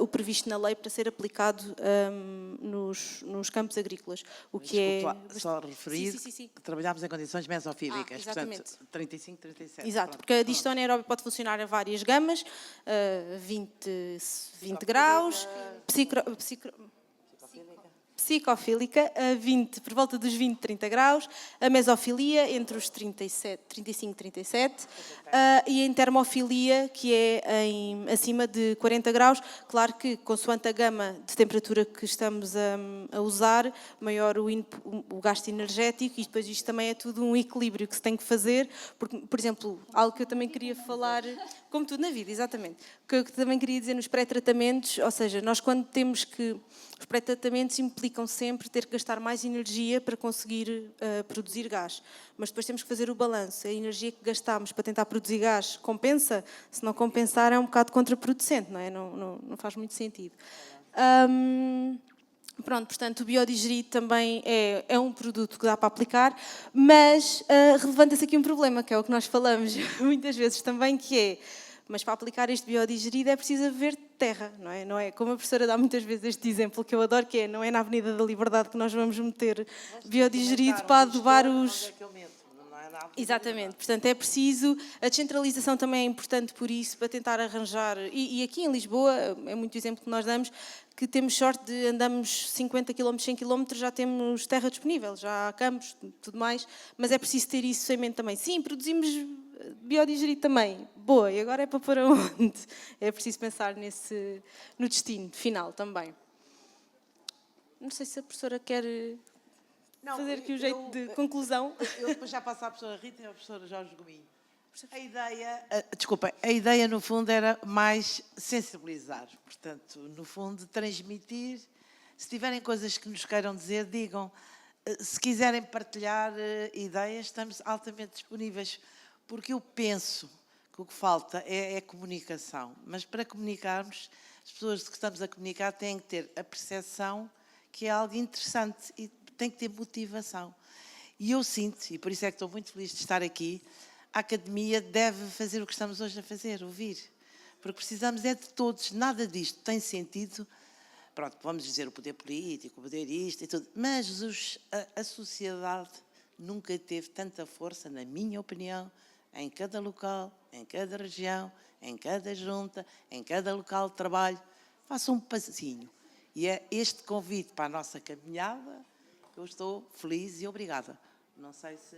o previsto na lei para ser aplicado nos campos agrícolas. O que Desculpa, só referir sim. que trabalhámos em condições mesofílicas, exatamente. portanto 35, 37. Exato, pronto. porque a digestão anaeróbica pode funcionar a várias gamas, 20 graus, psicofílica, por volta dos 20, 30 graus, a mesofilia entre os 35 e 37, e a entermofilia, que é acima de 40 graus. Claro que, consoante a gama de temperatura que estamos a usar, maior o gasto energético, e depois isto também é tudo um equilíbrio que se tem que fazer, porque, por exemplo, algo que eu também queria falar, como tudo na vida, exatamente, que eu também queria dizer nos pré-tratamentos, ou seja, nós quando temos que... Os pré-tratamentos implicam sempre ter que gastar mais energia para conseguir produzir gás. Mas depois temos que fazer o balanço. A energia que gastamos para tentar produzir gás compensa? Se não compensar, é um bocado contraproducente, não é? Não faz muito sentido. Pronto, portanto, o biodigerido também é um produto que dá para aplicar, mas levanta-se aqui um problema, que é o que nós falamos muitas vezes também, que é... Mas para aplicar este biodigerido é preciso haver terra, não é? Como a professora dá muitas vezes este exemplo que eu adoro, que é, não é na Avenida da Liberdade que nós vamos meter biodigerido para adubar os... Exatamente, portanto é preciso, a descentralização também é importante por isso, para tentar arranjar, e aqui em Lisboa, é muito exemplo que nós damos, que temos sorte de andamos 50 km, 100 km, já temos terra disponível, já há campos, tudo mais, mas é preciso ter isso em mente também. Sim, produzimos biodigerido também, boa, e agora é para pôr aonde? É preciso pensar no destino final também. Não sei se a professora quer... fazer aqui o jeito de conclusão. Eu depois já passo à professora Rita e à professora Jorge Gominho. A ideia no fundo era mais sensibilizar, portanto, no fundo transmitir, se tiverem coisas que nos queiram dizer, digam, se quiserem partilhar ideias, estamos altamente disponíveis, porque eu penso que o que falta é comunicação, mas para comunicarmos as pessoas que estamos a comunicar têm que ter a percepção que é algo interessante e têm que ter motivação. E eu sinto, e por isso é que estou muito feliz de estar aqui, a Academia deve fazer o que estamos hoje a fazer, ouvir. Porque precisamos é de todos, nada disto tem sentido. Pronto, vamos dizer o poder político, o poder isto e tudo, mas a sociedade nunca teve tanta força, na minha opinião, em cada local, em cada região, em cada junta, em cada local de trabalho. Façam um passinho. E é este convite para a nossa caminhada que eu estou feliz e obrigada. Não sei se...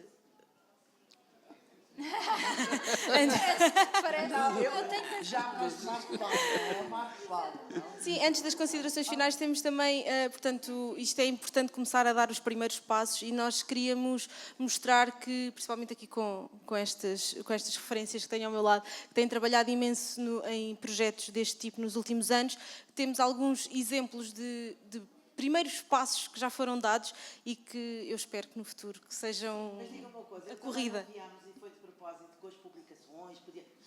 Sim, antes das considerações finais temos também, portanto, isto é importante começar a dar os primeiros passos e nós queríamos mostrar que, principalmente aqui com estas referências que tenho ao meu lado, que têm trabalhado imenso em projetos deste tipo nos últimos anos, temos alguns exemplos de primeiros passos que já foram dados e que eu espero que no futuro que sejam a corrida. E foi de propósito com as publicações.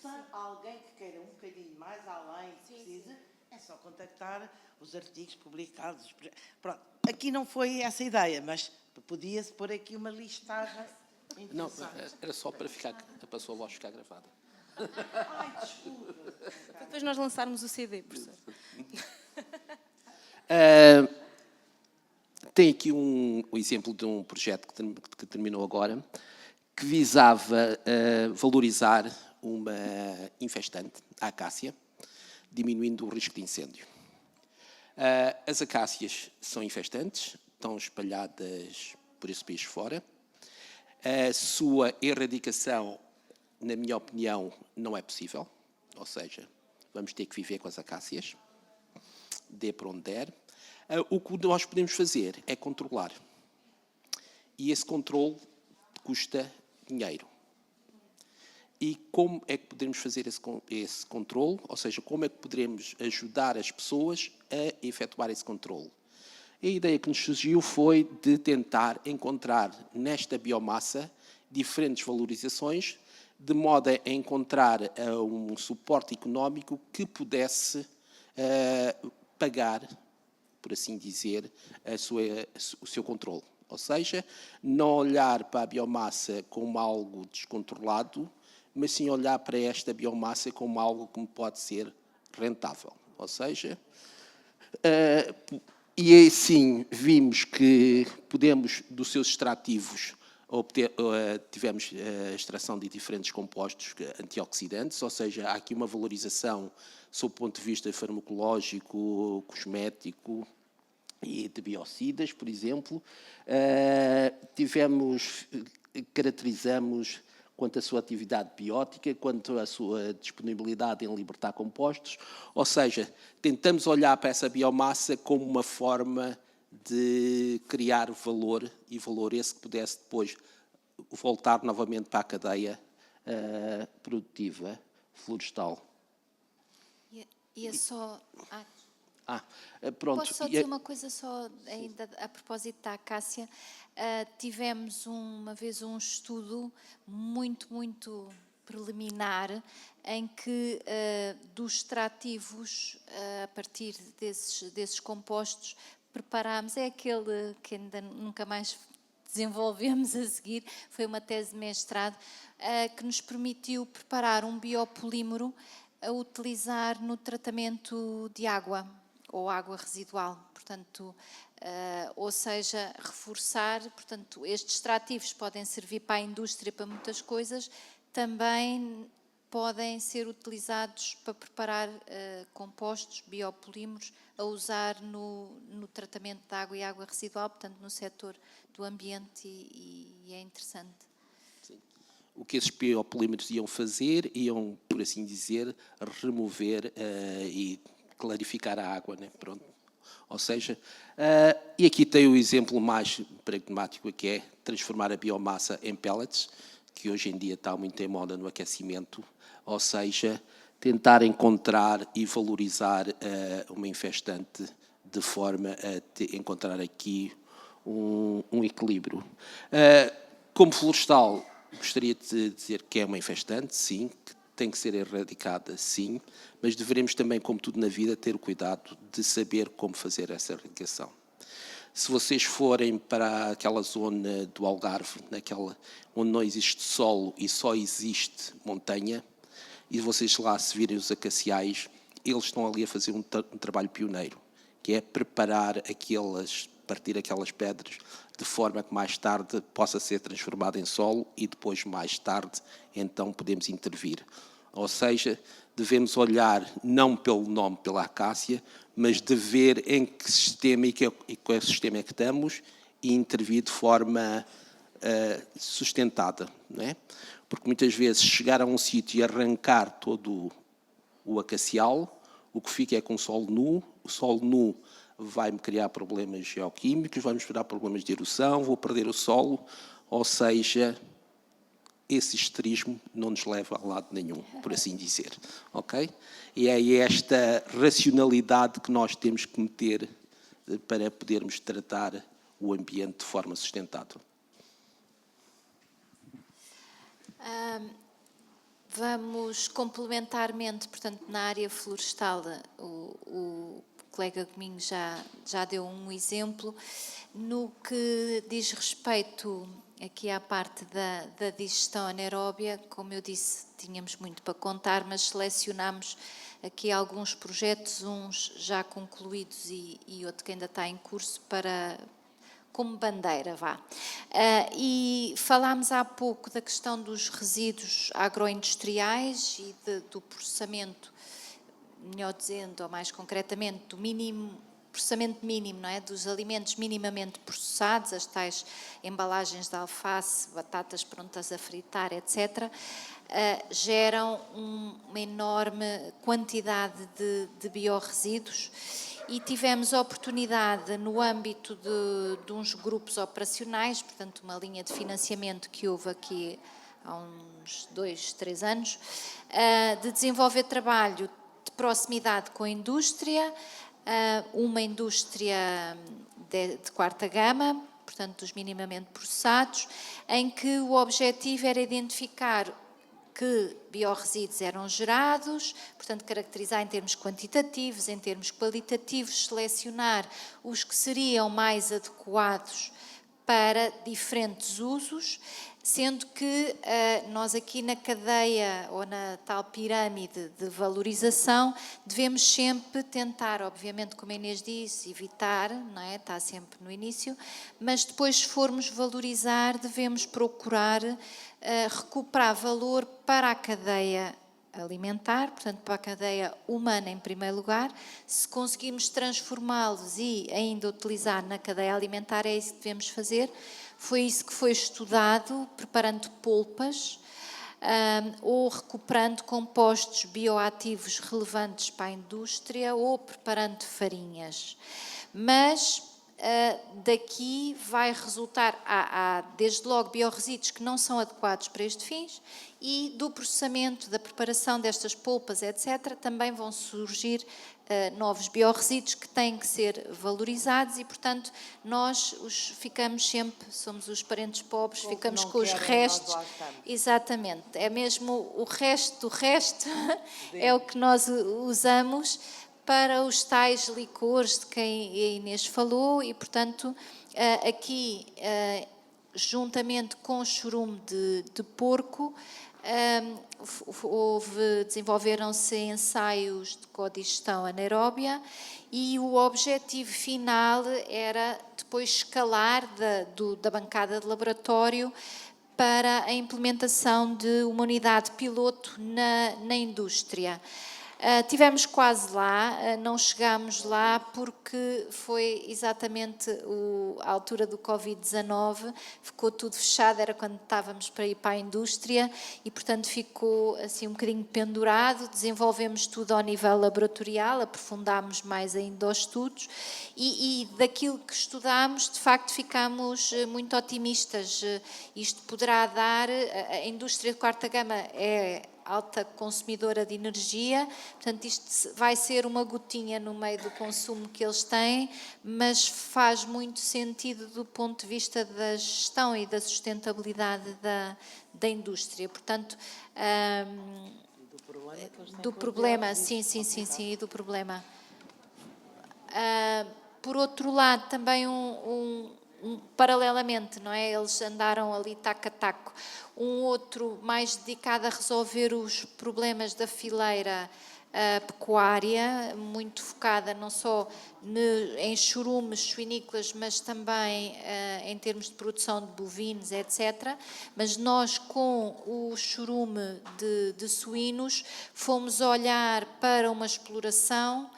Se há alguém que queira um bocadinho mais além, que precise, é só contactar os artigos publicados. Pronto, aqui não foi essa a ideia, mas podia-se pôr aqui uma listagem Não, interessante. era só para a sua voz ficar gravada. Ai, desculpa. Depois nós lançarmos o CD, professor. Tem aqui um exemplo de um projeto que terminou agora, que visava valorizar uma infestante, a acácia, diminuindo o risco de incêndio. As acácias são infestantes, estão espalhadas por esse país fora. A sua erradicação, na minha opinião, não é possível. Ou seja, vamos ter que viver com as acácias, dê para onde der. O que nós podemos fazer é controlar. E esse controle custa dinheiro. E como é que podemos fazer esse controle? Ou seja, como é que poderemos ajudar as pessoas a efetuar esse controle? A ideia que nos surgiu foi de tentar encontrar nesta biomassa diferentes valorizações, de modo a encontrar um suporte económico que pudesse pagar, por assim dizer, o seu controle. Ou seja, não olhar para a biomassa como algo descontrolado, mas sim olhar para esta biomassa como algo que pode ser rentável. Ou seja, e assim vimos que podemos, dos seus extrativos, tivemos a extração de diferentes compostos antioxidantes, ou seja, há aqui uma valorização sob o ponto de vista farmacológico, cosmético e de biocidas, por exemplo. Caracterizamos quanto à sua atividade biótica, quanto à sua disponibilidade em libertar compostos, ou seja, tentamos olhar para essa biomassa como uma forma de criar valor, e valor esse que pudesse depois voltar novamente para a cadeia produtiva florestal. E é só... Pronto. Posso só dizer uma coisa só, ainda a propósito da acácia? Tivemos uma vez um estudo muito preliminar em que dos extrativos, a partir desses compostos, preparámos, é aquele que ainda nunca mais desenvolvemos a seguir, foi uma tese de mestrado, que nos permitiu preparar um biopolímero a utilizar no tratamento de água ou água residual, portanto, ou seja, reforçar, portanto, estes extrativos podem servir para a indústria, para muitas coisas, também podem ser utilizados para preparar compostos, biopolímeros, a usar no tratamento de água e água residual, portanto, no setor do ambiente, e é interessante. Sim. O que esses biopolímeros iam fazer, iam, por assim dizer, remover e clarificar a água, né? Pronto. Ou seja, e aqui tem o exemplo mais pragmático, que é transformar a biomassa em pellets, que hoje em dia está muito em moda no aquecimento, ou seja, tentar encontrar e valorizar uma infestante de forma a encontrar aqui um equilíbrio. Como florestal, gostaria de dizer que é uma infestante, sim, que tem que ser erradicada, sim, mas deveremos também, como tudo na vida, ter o cuidado de saber como fazer essa erradicação. Se vocês forem para aquela zona do Algarve, onde não existe solo e só existe montanha, e vocês lá se virem os acaciais, eles estão ali a fazer um trabalho pioneiro, que é partir aquelas pedras de forma que mais tarde possa ser transformado em solo e depois, mais tarde, então podemos intervir. Ou seja, devemos olhar não pelo nome, pela acácia, mas de ver em que sistema e que ecossistema é que estamos e intervir de forma sustentada, não é? Porque muitas vezes chegar a um sítio e arrancar todo o acacial, o que fica é com o solo nu. O solo nu vai-me criar problemas geoquímicos, vai-me gerar problemas de erosão, vou perder o solo, ou seja, esse esterismo não nos leva a lado nenhum, por assim dizer, ok? E é esta racionalidade que nós temos que meter para podermos tratar o ambiente de forma sustentável. Vamos complementarmente, portanto, na área florestal, o colega Gominho já deu um exemplo. No que diz respeito aqui à parte da digestão anaeróbia, como eu disse, tínhamos muito para contar, mas selecionámos aqui alguns projetos, uns já concluídos e outro que ainda está em curso como bandeira, vá. E falámos há pouco da questão dos resíduos agroindustriais e do processamento, melhor dizendo, ou mais concretamente, do processamento mínimo, não é? Dos alimentos minimamente processados, as tais embalagens de alface, batatas prontas a fritar, etc., geram uma enorme quantidade de biorresíduos. E tivemos a oportunidade, no âmbito de uns grupos operacionais, portanto, uma linha de financiamento que houve aqui há uns 2, 3 anos, de desenvolver trabalho de proximidade com a indústria, uma indústria de quarta gama, portanto, dos minimamente processados, em que o objetivo era identificar que biorresíduos eram gerados, portanto, caracterizar em termos quantitativos, em termos qualitativos, selecionar os que seriam mais adequados para diferentes usos, sendo que nós aqui na cadeia ou na tal pirâmide de valorização devemos sempre tentar, obviamente, como a Inês disse, evitar, não é? Está sempre no início, mas depois, se formos valorizar, devemos procurar recuperar valor para a cadeia alimentar, portanto, para a cadeia humana em primeiro lugar. Se conseguirmos transformá-los e ainda utilizar na cadeia alimentar, é isso que devemos fazer. Foi isso que foi estudado, preparando polpas ou recuperando compostos bioativos relevantes para a indústria ou preparando farinhas. Mas daqui vai resultar, há desde logo biorresíduos que não são adequados para estes fins e do processamento, da preparação destas polpas, etc., também vão surgir novos biorresíduos que têm que ser valorizados e, portanto, nós ficamos sempre, somos os parentes pobres, ficamos com os restos. Exatamente, é mesmo o resto do resto, é o que nós usamos para os tais licores de quem a Inês falou e, portanto, aqui, juntamente com o churume de porco, desenvolveram-se ensaios de codigestão anaeróbia e o objetivo final era depois escalar da bancada de laboratório para a implementação de uma unidade piloto na indústria. Tivemos quase lá, não chegámos lá porque foi exatamente a altura do Covid-19, ficou tudo fechado, era quando estávamos para ir para a indústria e, portanto, ficou assim um bocadinho pendurado. Desenvolvemos tudo ao nível laboratorial, aprofundámos mais ainda os estudos e daquilo que estudámos, de facto, ficámos muito otimistas. Isto poderá dar, a indústria de quarta gama é alta consumidora de energia, portanto isto vai ser uma gotinha no meio do consumo que eles têm, mas faz muito sentido do ponto de vista da gestão e da sustentabilidade da indústria. Portanto, do problema, sim, e do problema. Por outro lado, também paralelamente, não é? Eles andaram ali taco a taco. Um outro mais dedicado a resolver os problemas da fileira pecuária, muito focada não só em chorumes suinícolas, mas também em termos de produção de bovinos, etc. Mas nós, com o chorume de suínos, fomos olhar para uma exploração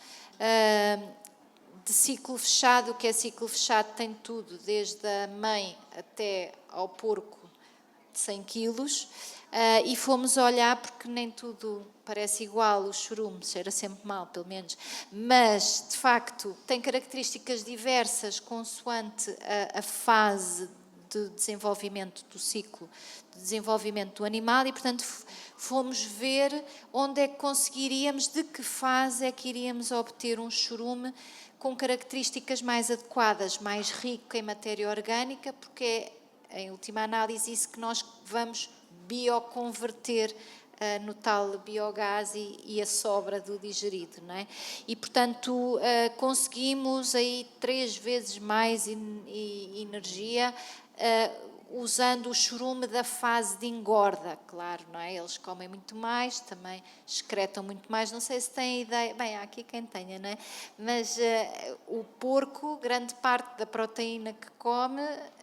de ciclo fechado. O que é ciclo fechado tem tudo, desde a mãe até ao porco de 100 quilos, e fomos olhar, porque nem tudo parece igual, o chorume cheira sempre mal, pelo menos, mas, de facto, tem características diversas consoante a fase de desenvolvimento do ciclo, de desenvolvimento do animal, e, portanto, fomos ver onde é que conseguiríamos, de que fase é que iríamos obter um chorume com características mais adequadas, mais rico em matéria orgânica, porque é, em última análise, isso que nós vamos bioconverter no tal biogás e a sobra do digerido, não é? E, portanto, conseguimos aí 3 vezes mais energia usando o chorume da fase de engorda, claro, não é? Eles comem muito mais, também excretam muito mais, não sei se têm ideia, bem, há aqui quem tenha, não é? Mas o porco, grande parte da proteína que come,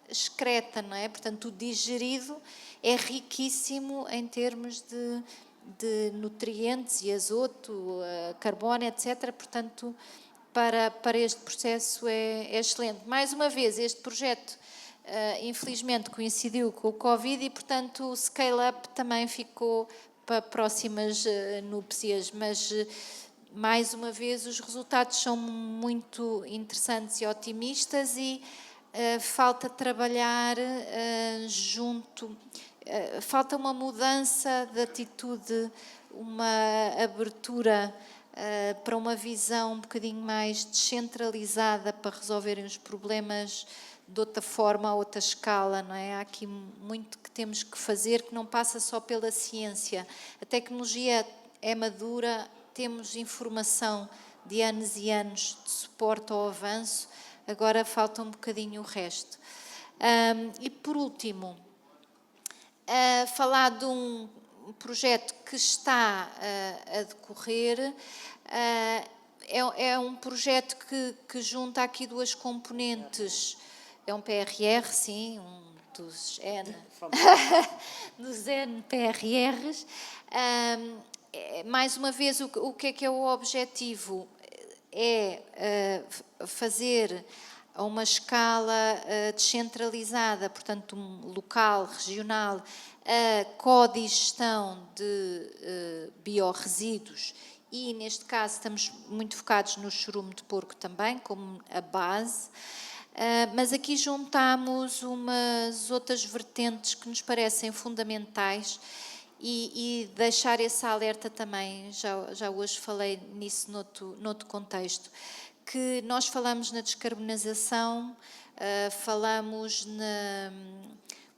excreta, não é? Portanto, o digerido é riquíssimo em termos de nutrientes e azoto, carbono, etc. Portanto, para este processo é excelente. Mais uma vez, este projeto, infelizmente, coincidiu com o Covid e, portanto, o scale-up também ficou para próximas núpcias, mas, mais uma vez, os resultados são muito interessantes e otimistas e falta trabalhar junto, falta uma mudança de atitude, uma abertura para uma visão um bocadinho mais descentralizada para resolverem os problemas de outra forma, a outra escala, não é? Há aqui muito que temos que fazer, que não passa só pela ciência. A tecnologia é madura, temos informação de anos e anos de suporte ao avanço, agora falta um bocadinho o resto. E, por último, falar de um projeto que está a decorrer. É um projeto que junta aqui 2 componentes. É um PRR, sim, dos N PRRs. Mais uma vez, o que é o objetivo? É fazer a uma escala descentralizada, portanto, local, regional, a codigestão de biorresíduos e, neste caso, estamos muito focados no chorume de porco também, como a base. Mas aqui juntamos umas outras vertentes que nos parecem fundamentais e deixar esse alerta também, já hoje falei nisso noutro contexto, que nós falamos na descarbonização, falamos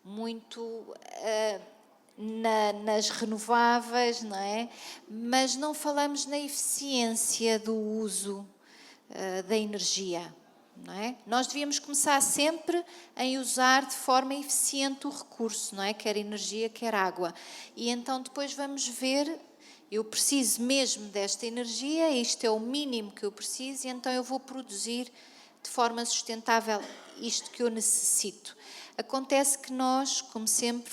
muito nas renováveis, não é? Mas não falamos na eficiência do uso da energia. Não é? Nós devíamos começar sempre em usar de forma eficiente o recurso, não é? Quer energia, quer água. E então depois vamos ver, eu preciso mesmo desta energia, isto é o mínimo que eu preciso, e então eu vou produzir de forma sustentável isto que eu necessito. Acontece que nós, como sempre,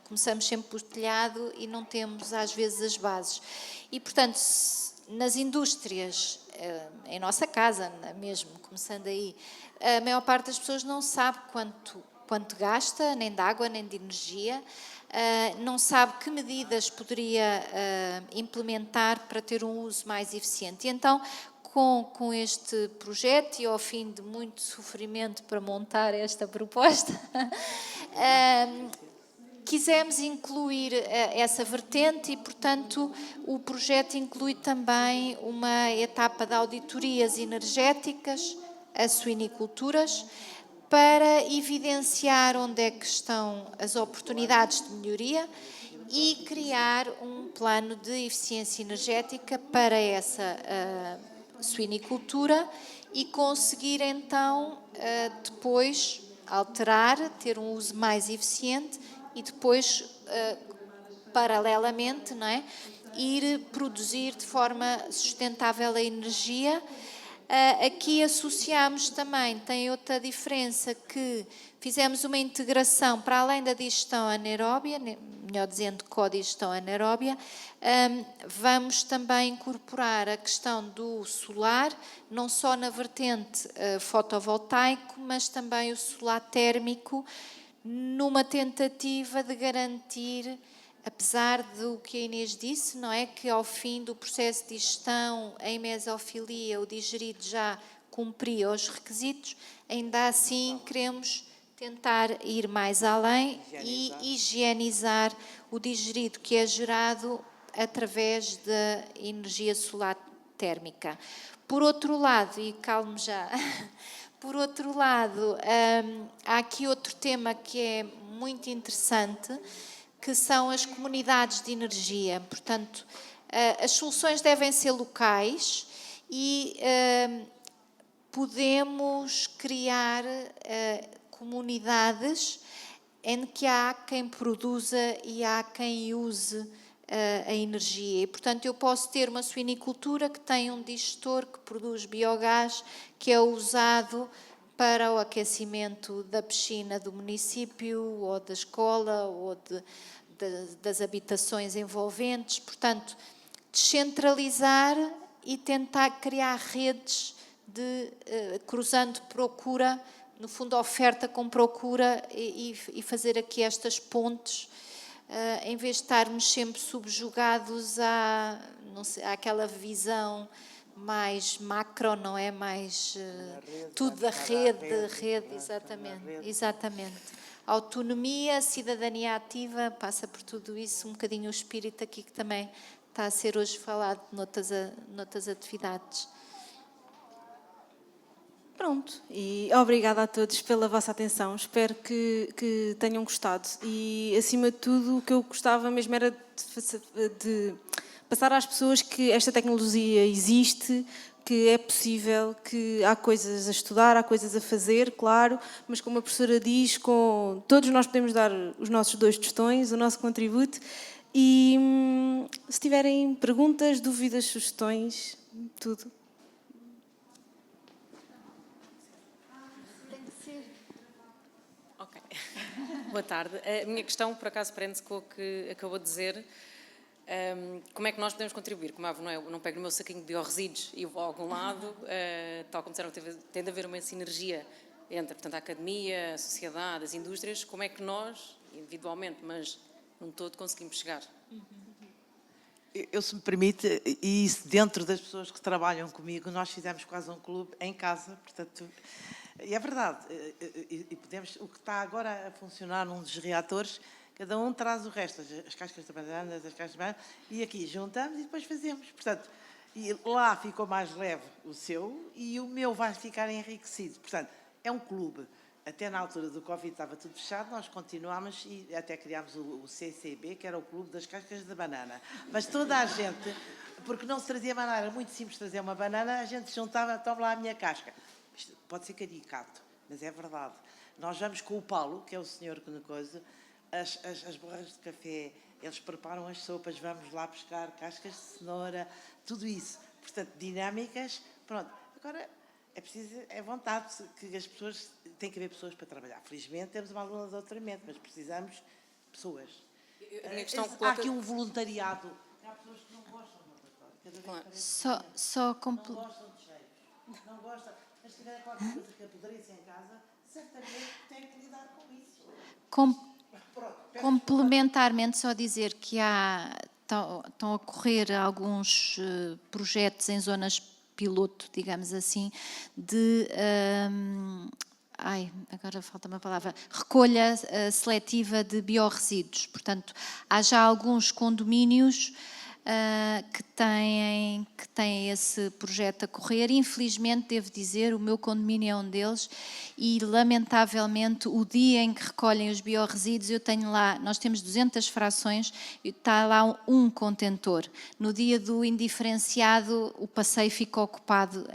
começamos sempre pelo telhado e não temos às vezes as bases. E, portanto, nas indústrias, em nossa casa mesmo, começando aí, a maior parte das pessoas não sabe quanto gasta, nem de água, nem de energia, não sabe que medidas poderia implementar para ter um uso mais eficiente. E então, com este projeto e ao fim de muito sofrimento para montar esta proposta, quisemos incluir essa vertente e, portanto, o projeto inclui também uma etapa de auditorias energéticas a suiniculturas para evidenciar onde é que estão as oportunidades de melhoria e criar um plano de eficiência energética para essa suinicultura e conseguir então depois alterar, ter um uso mais eficiente e depois paralelamente, não é, ir produzir de forma sustentável a energia. Aqui associamos também, tem outra diferença, que fizemos uma integração para além da digestão anaeróbia, melhor dizendo, codigestão anaeróbia. Vamos também incorporar a questão do solar, não só na vertente fotovoltaico, mas também o solar térmico, numa tentativa de garantir, apesar do que a Inês disse, não é, que ao fim do processo de digestão em mesofilia o digerido já cumpria os requisitos, ainda assim queremos tentar ir mais além e higienizar o digerido que é gerado através da energia solar térmica. Por outro lado, e calme já, por outro lado, há aqui outro tema que é muito interessante, que são as comunidades de energia. Portanto, as soluções devem ser locais e podemos criar comunidades em que há quem produza e há quem use a energia. E, portanto, eu posso ter uma suinicultura que tem um digestor que produz biogás, que é usado para o aquecimento da piscina do município, ou da escola, ou das habitações envolventes. Portanto, descentralizar e tentar criar redes de cruzando procura, no fundo oferta com procura, e fazer aqui estas pontes, em vez de estarmos sempre subjugados àquela visão mais macro, não é? Mais tudo da rede, exatamente. Autonomia, cidadania ativa, passa por tudo isso, um bocadinho o espírito aqui que também está a ser hoje falado noutras atividades. Pronto, e obrigada a todos pela vossa atenção, espero que tenham gostado e, acima de tudo, o que eu gostava mesmo era de passar às pessoas que esta tecnologia existe, que é possível, que há coisas a estudar, há coisas a fazer, claro, mas como a professora diz, todos nós podemos dar os nossos 2 tostões, o nosso contributo, e se tiverem perguntas, dúvidas, sugestões, tudo. Ok. Boa tarde. A minha questão, por acaso, prende-se com o que acabou de dizer. Como é que nós podemos contribuir? Como não pego no meu saquinho de biorresíduos e vou a algum lado, tal como disseram, tem de haver uma sinergia entre, portanto, a academia, a sociedade, as indústrias. Como é que nós, individualmente, mas num todo, conseguimos chegar? Eu, se me permite, e isso dentro das pessoas que trabalham comigo, nós fizemos quase um clube em casa, portanto, e é verdade, e podemos, o que está agora a funcionar num dos reatores, cada um traz o resto, as cascas de bananas, as cascas de banana, e aqui juntamos e depois fazemos. Portanto, e lá ficou mais leve o seu e o meu vai ficar enriquecido. Portanto, é um clube. Até na altura do Covid estava tudo fechado, nós continuámos e até criámos o CCB, que era o Clube das Cascas de Banana. Mas toda a gente, porque não se trazia banana, era muito simples trazer uma banana, a gente juntava, toma lá a minha casca. Isto pode ser caricato, mas é verdade. Nós vamos com o Paulo, que é o senhor que nos coisa, as borras de café, eles preparam as sopas, vamos lá buscar cascas de cenoura, tudo isso. Portanto, dinâmicas, pronto. Agora, é preciso, é vontade que as pessoas, tem que haver pessoas para trabalhar. Felizmente temos uma aluna de doutoramento, mas precisamos de pessoas. Há aqui um voluntariado. Há pessoas que não gostam de uma história. Não gostam de cheiros. Não gostam, mas se tiver qualquer coisa que apodreça em casa, certamente tem que lidar com isso. Complementarmente, só dizer que estão a correr alguns projetos em zonas piloto, digamos assim, de agora falta-me a palavra, recolha seletiva de biorresíduos. Portanto, há já alguns condomínios que têm esse projeto a correr. Infelizmente, devo dizer, o meu condomínio é um deles e, lamentavelmente, o dia em que recolhem os biorresíduos, eu tenho lá, nós temos 200 frações e está lá um contentor. No dia do indiferenciado, o passeio fica ocupado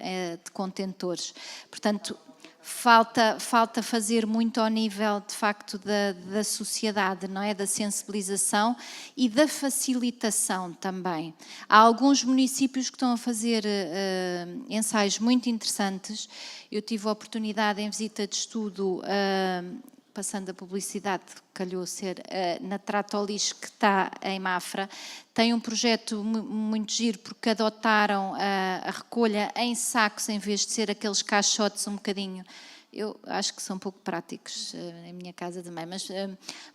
de contentores. Portanto, falta fazer muito ao nível, de facto, da sociedade, não é? Da sensibilização e da facilitação também. Há alguns municípios que estão a fazer ensaios muito interessantes. Eu tive a oportunidade, em visita de estudo, passando a publicidade, calhou ser na Tratolis, que está em Mafra, tem um projeto muito giro, porque adotaram a recolha em sacos, em vez de ser aqueles caixotes um bocadinho. Eu acho que são pouco práticos em minha casa também, mas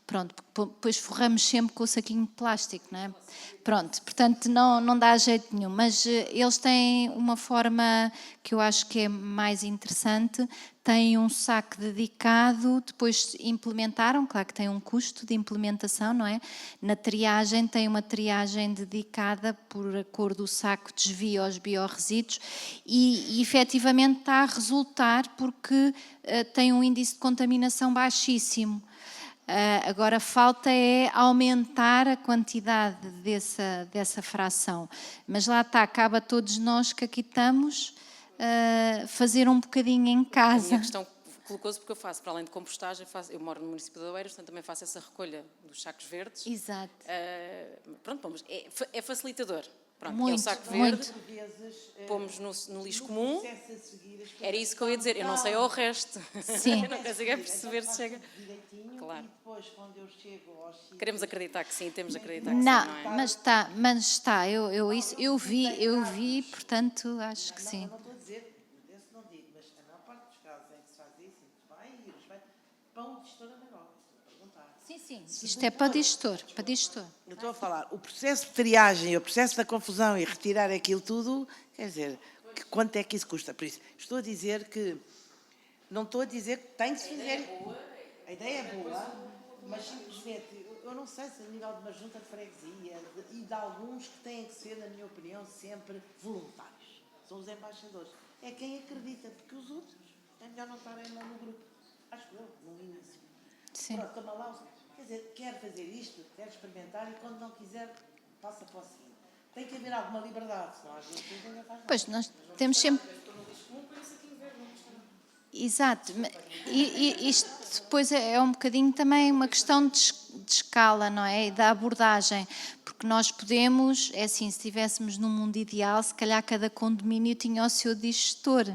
pronto, depois forramos sempre com o saquinho de plástico, não é? Pronto, portanto não dá jeito nenhum, mas eles têm uma forma que eu acho que é mais interessante, têm um saco dedicado, depois implementaram, claro que tem um custo de implementação, não é? Na triagem, tem uma triagem dedicada por a cor do saco, desvia os biorresíduos e efetivamente está a resultar porque tem um índice de contaminação baixíssimo. Agora falta é aumentar a quantidade dessa fração. Mas lá está, cabe a todos nós que aqui estamos fazer um bocadinho em A casa. minha questão colocou-se porque eu faço, para além de compostagem, eu moro no município de Oeiras, portanto também faço essa recolha dos sacos verdes. Exato. Pronto, vamos, é facilitador. Pronto, é o Muito, saco verde, muito. pomos no lixo comum. Era isso que eu ia dizer, eu não sei ao resto. Sim. Eu não consigo perceber se chega. Claro. E depois, quando eu chego aos sítios... Queremos acreditar que sim, temos de acreditar que sim, Não, não é? mas está. Eu vi, portanto, acho que sim. Não estou a dizer, desse não digo, mas a maior parte dos casos em que se faz isso, vai para o gestor anaeróbico, estou a perguntar. Sim. Isto é para digestor. Eu estou a falar, o processo de triagem, o processo da confusão e retirar aquilo tudo, quer dizer, quanto é que isso custa? Por isso, estou a dizer que, não estou a dizer que tem que se fazer. A ideia é boa, mas simplesmente, eu não sei se a nível de uma junta de freguesia e de alguns que têm que ser, na minha opinião, sempre voluntários. São os embaixadores. É quem acredita, porque os outros é melhor não estarem lá no grupo. Acho eu, no início. Sim. Pronto, toma lá, quer dizer, quer fazer isto, quer experimentar e quando não quiser, passa para o seguinte. Tem que haver alguma liberdade, senão às vezes ninguém faz nada. Pois, nós temos sempre... Exato. E isto depois é um bocadinho também uma questão de escala, não é? E da abordagem. Porque nós podemos, é assim, se estivéssemos num mundo ideal, se calhar cada condomínio tinha o seu digestor,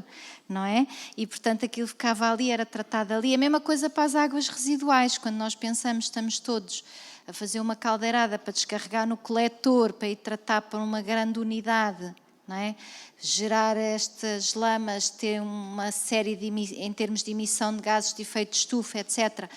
não é? E, portanto, aquilo ficava ali, era tratado ali. A mesma coisa para as águas residuais. Quando nós pensamos, estamos todos a fazer uma caldeirada para descarregar no coletor, para ir tratar para uma grande unidade, não é? Gerar estas lamas, ter uma série em termos de emissão de gases de efeito de estufa, etc.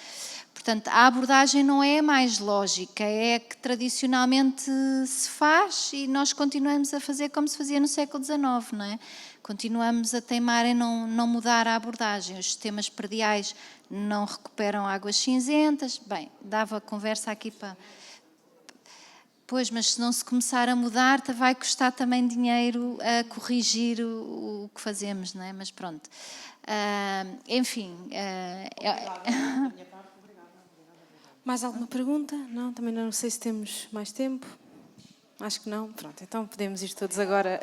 Portanto, a abordagem não é a mais lógica, é a que tradicionalmente se faz e nós continuamos a fazer como se fazia no século XIX, não é? Continuamos a teimar em não mudar a abordagem. Os sistemas prediais não recuperam águas cinzentas. Bem, dava conversa aqui para... Pois, mas se não se começar a mudar, vai custar também dinheiro a corrigir o que fazemos, não é? Mas pronto. Enfim. Mais alguma pergunta? Não? Também não sei se temos mais tempo. Acho que não. Pronto, então podemos ir todos agora